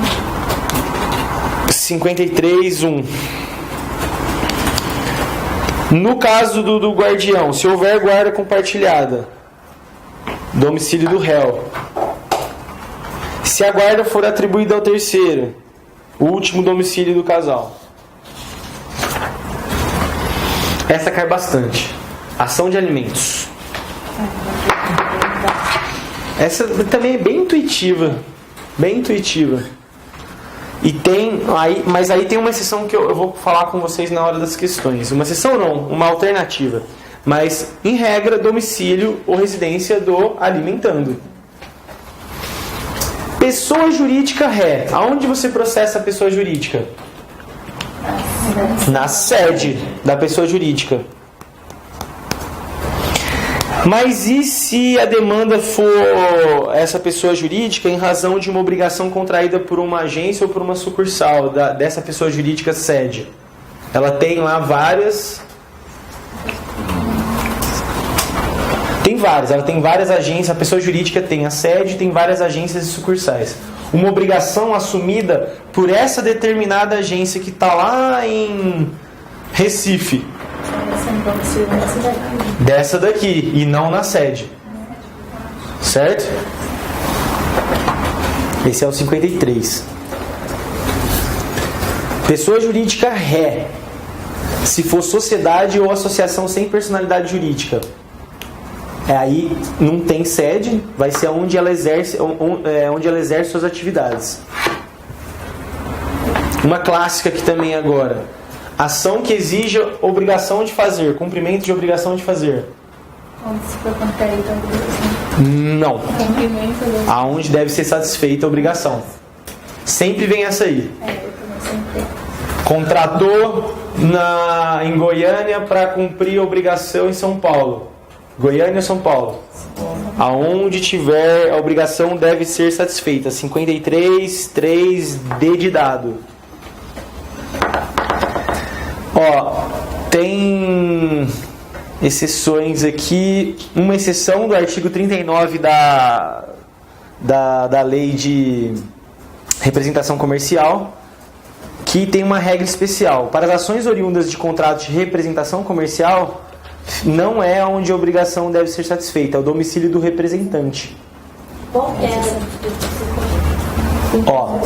A: 53.1. No caso do guardião, se houver guarda compartilhada, domicílio do réu. Se a guarda for atribuída ao terceiro, o último domicílio do casal. Essa cai bastante. Ação de alimentos. Essa também é bem intuitiva. Bem intuitiva. E tem aí, mas aí tem uma exceção que eu vou falar com vocês na hora das questões. Uma exceção não, uma alternativa. Mas, em regra, domicílio ou residência do alimentando. Pessoa jurídica ré. Aonde você processa a pessoa jurídica? Na sede da pessoa jurídica. Mas e se a demanda for essa pessoa jurídica em razão de uma obrigação contraída por uma agência ou por uma sucursal dessa pessoa jurídica sede? Ela tem lá várias... Ela tem várias agências, a pessoa jurídica tem a sede, tem várias agências e sucursais. Uma obrigação assumida por essa determinada agência que está lá em Recife. Dessa daqui, e não na sede. Certo? Esse é o 53. Pessoa jurídica ré. Se for sociedade ou associação sem personalidade jurídica. Aí não tem sede, vai ser onde ela exerce suas atividades. Uma clássica aqui também agora. Ação que exija obrigação de fazer, cumprimento de obrigação de fazer.
H: Onde se for contraída a obrigação?
A: Não. Aonde deve ser satisfeita a obrigação. Sempre vem essa aí.
H: Eu também sempre.
A: Contratou em Goiânia para cumprir a obrigação em São Paulo. Goiânia, São Paulo. Aonde tiver a obrigação deve ser satisfeita. 53, 3, D de dado. Ó, tem exceções aqui. Uma exceção do artigo 39 da lei de representação comercial, que tem uma regra especial. Para as ações oriundas de contratos de representação comercial, não é onde a obrigação deve ser satisfeita, é o domicílio do representante.
G: Qual é
A: Ó,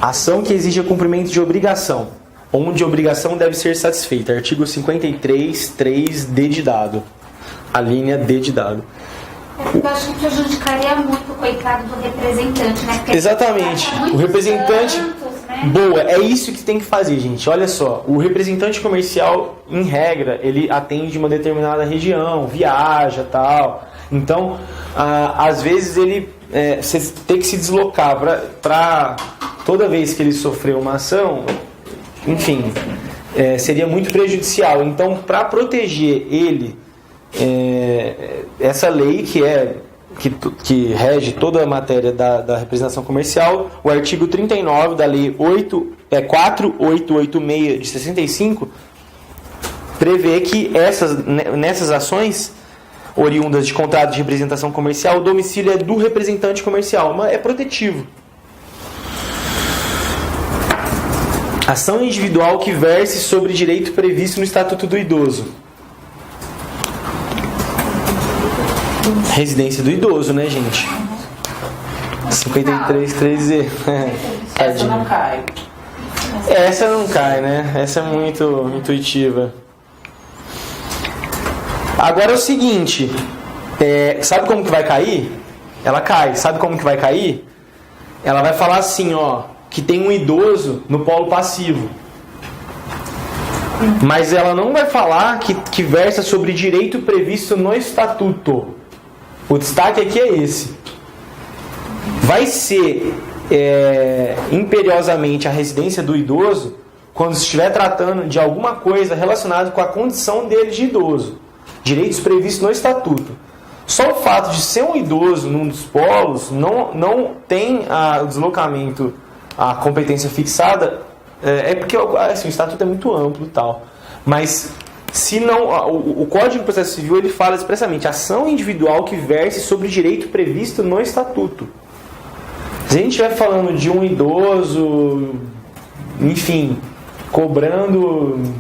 A: ação que exige o cumprimento de obrigação, onde a obrigação deve ser satisfeita. Artigo 53, 3, D de dado. A linha D de dado.
H: Eu acho que prejudicaria muito o coitado do representante, né? Porque
A: exatamente. O representante... Boa, é isso que tem que fazer, gente. Olha só, o representante comercial, em regra, ele atende uma determinada região, viaja, tal. Então, às vezes ele você tem que se deslocar para toda vez que ele sofreu uma ação, enfim, seria muito prejudicial. Então, para proteger ele, essa lei que rege toda a matéria da representação comercial, o artigo 39 da lei 4886 de 65 prevê que nessas ações oriundas de contrato de representação comercial, o domicílio é do representante comercial, mas é protetivo. Ação individual que verse sobre direito previsto no Estatuto do Idoso. Residência do idoso, né, gente? 53, 3Z.
E: Essa não cai.
A: Essa não cai, né? Essa é muito intuitiva. Agora é o seguinte, sabe como que vai cair? Ela cai. Sabe como que vai cair? Ela vai falar assim, ó, que tem um idoso no polo passivo. Mas ela não vai falar que versa sobre direito previsto no estatuto. O destaque aqui é esse. Vai ser imperiosamente a residência do idoso quando estiver tratando de alguma coisa relacionada com a condição dele de idoso. Direitos previstos no estatuto. Só o fato de ser um idoso num dos polos não tem o deslocamento, a competência fixada, porque assim, o estatuto é muito amplo e tal. Mas se não, o Código de Processo Civil ele fala expressamente ação individual que verse sobre direito previsto no estatuto. Se a gente estiver falando de um idoso, enfim, cobrando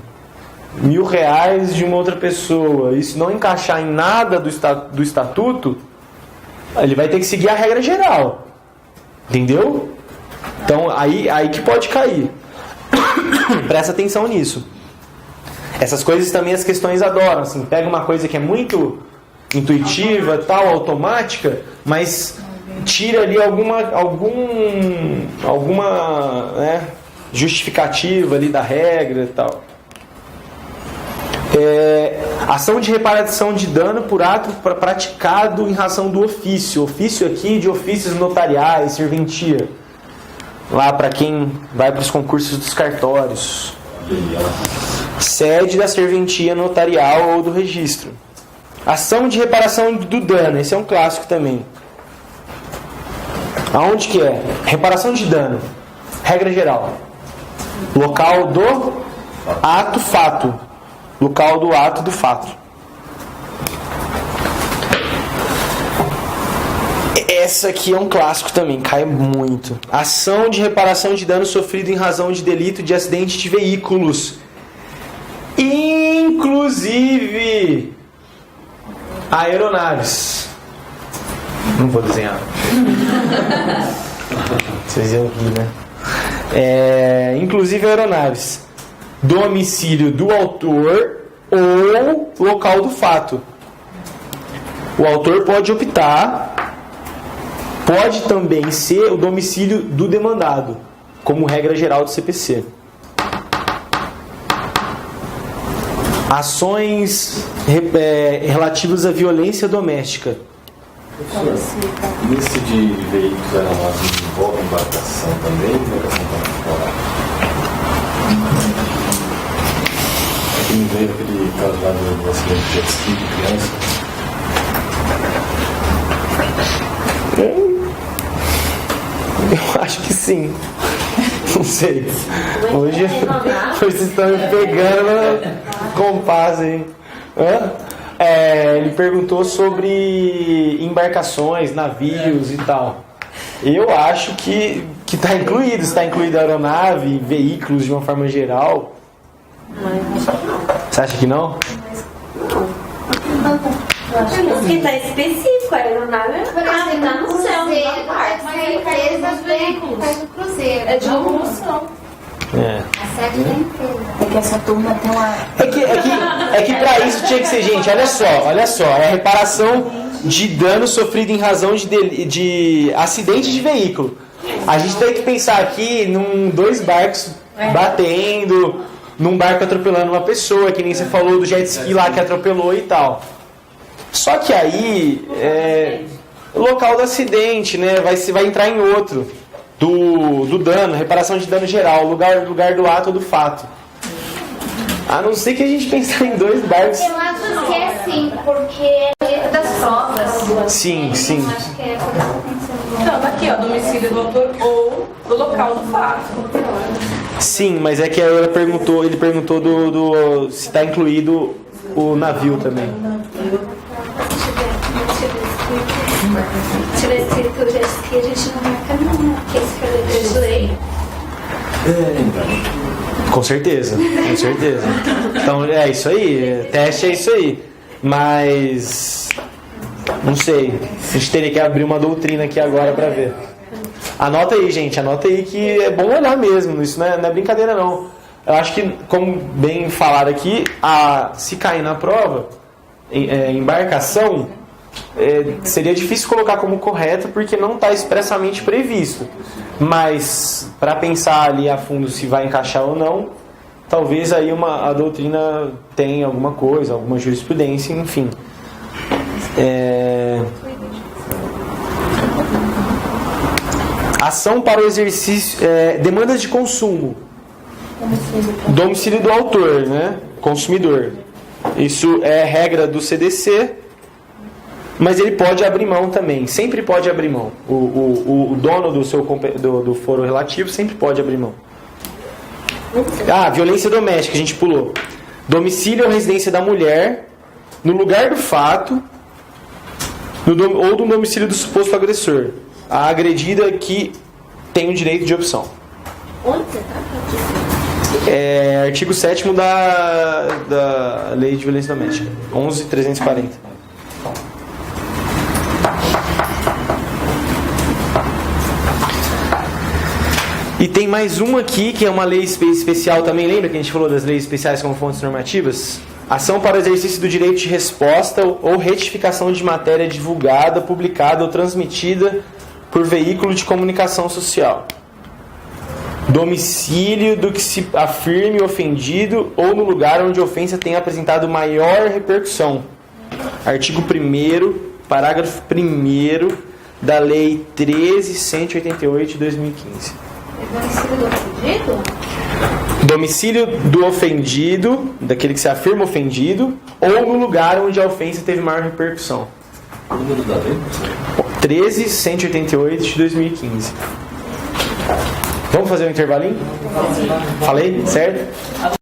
A: R$1.000 de uma outra pessoa, isso não encaixar em nada do estatuto, ele vai ter que seguir a regra geral. Entendeu? Então, aí que pode cair. Presta atenção nisso. Essas coisas também as questões adoram. Assim, pega uma coisa que é muito intuitiva, tal, automática, mas tira ali alguma justificativa ali da regra e tal. Ação de reparação de dano por ato praticado em razão do ofício. Ofício aqui de ofícios notariais, serventia. Lá para quem vai para os concursos dos cartórios. Sede da serventia notarial ou do registro. Ação de reparação do dano. Esse é um clássico também. Aonde que é? Reparação de dano. Regra geral. Local do ato, fato. Local do ato, do fato. Essa aqui é um clássico também, cai muito. Ação de reparação de dano sofrido em razão de delito de acidente de veículos. Inclusive aeronaves. Não vou desenhar. Vocês iam rir, né? Inclusive aeronaves. Domicílio do autor ou local do fato. O autor pode optar, pode também ser o domicílio do demandado, como regra geral do CPC. Ações relativas à violência doméstica.
B: Nesse de veículos aeronáuticos envolve embarcação também? Embarcação particular? Aqui me veio aquele caso lá do acidente de jet ski de criança.
A: Eu acho que sim. Não sei. Hoje vocês estão me pegando no compasso aí. Ele perguntou sobre embarcações, navios e tal. Eu acho que está incluído. Está incluído aeronave, veículos de uma forma geral. Você acha que não?
G: Porque está específico, a aeronave está no céu,
H: cruzeiro.
G: é de locomoção.
H: A sede da empresa.
D: É que essa turma tem uma.
A: É que pra isso tinha que ser, gente, olha só, é a reparação de dano sofrido em razão de acidente de veículo. A gente tem que pensar aqui num 2 barcos batendo, num barco atropelando uma pessoa, que nem você falou do jet ski lá que atropelou e tal. Só que aí, o local do acidente, né, vai entrar em outro, do dano, reparação de dano geral, lugar do ato ou do fato. A não ser que a gente pense em 2 barcos.
H: Eu acho que é sim, porque é das provas.
A: Sim.
H: Eu acho que é por isso que tem que ser.
E: Então, tá aqui, ó, domicílio do autor ou do local do fato.
A: Sim, mas é que aí ele perguntou do se está incluído o navio também.
H: Se tiver escrito jet ski, a gente não marca não, porque esse foi lei.
A: Com certeza. Então é isso aí, teste é isso aí. Mas não sei, a gente teria que abrir uma doutrina aqui agora para ver. Anota aí, gente, que é bom olhar mesmo, isso não é brincadeira não. Eu acho que, como bem falado aqui, se cair na prova, embarcação, seria difícil colocar como correta porque não está expressamente previsto. Mas, para pensar ali a fundo se vai encaixar ou não, talvez aí a doutrina tenha alguma coisa, alguma jurisprudência, enfim. Ação para o exercício, demandas de consumo. Domicílio do autor, né? Consumidor. Isso é regra do CDC, mas ele pode abrir mão também. Sempre pode abrir mão. O dono do foro relativo sempre pode abrir mão. Violência doméstica, a gente pulou. Domicílio ou residência da mulher, no lugar do fato, ou do domicílio do suposto agressor. A agredida que tem o direito de opção.
G: Onde você está?
A: Artigo 7º da Lei de Violência Doméstica, 11.340. E tem mais uma aqui, que é uma lei especial também. Lembra que a gente falou das leis especiais como fontes normativas? Ação para o exercício do direito de resposta ou retificação de matéria divulgada, publicada ou transmitida por veículo de comunicação social. Domicílio do que se afirme ofendido ou no lugar onde a ofensa tenha apresentado maior repercussão. Artigo 1º, parágrafo 1º da Lei 13.188 de 2015.
H: Domicílio do ofendido?
A: Domicílio do ofendido, daquele que se afirma ofendido, ou no lugar onde a ofensa teve maior repercussão.
B: O número da lei?
A: 13.188 de 2015. Vamos fazer um intervalinho? Falei? Certo?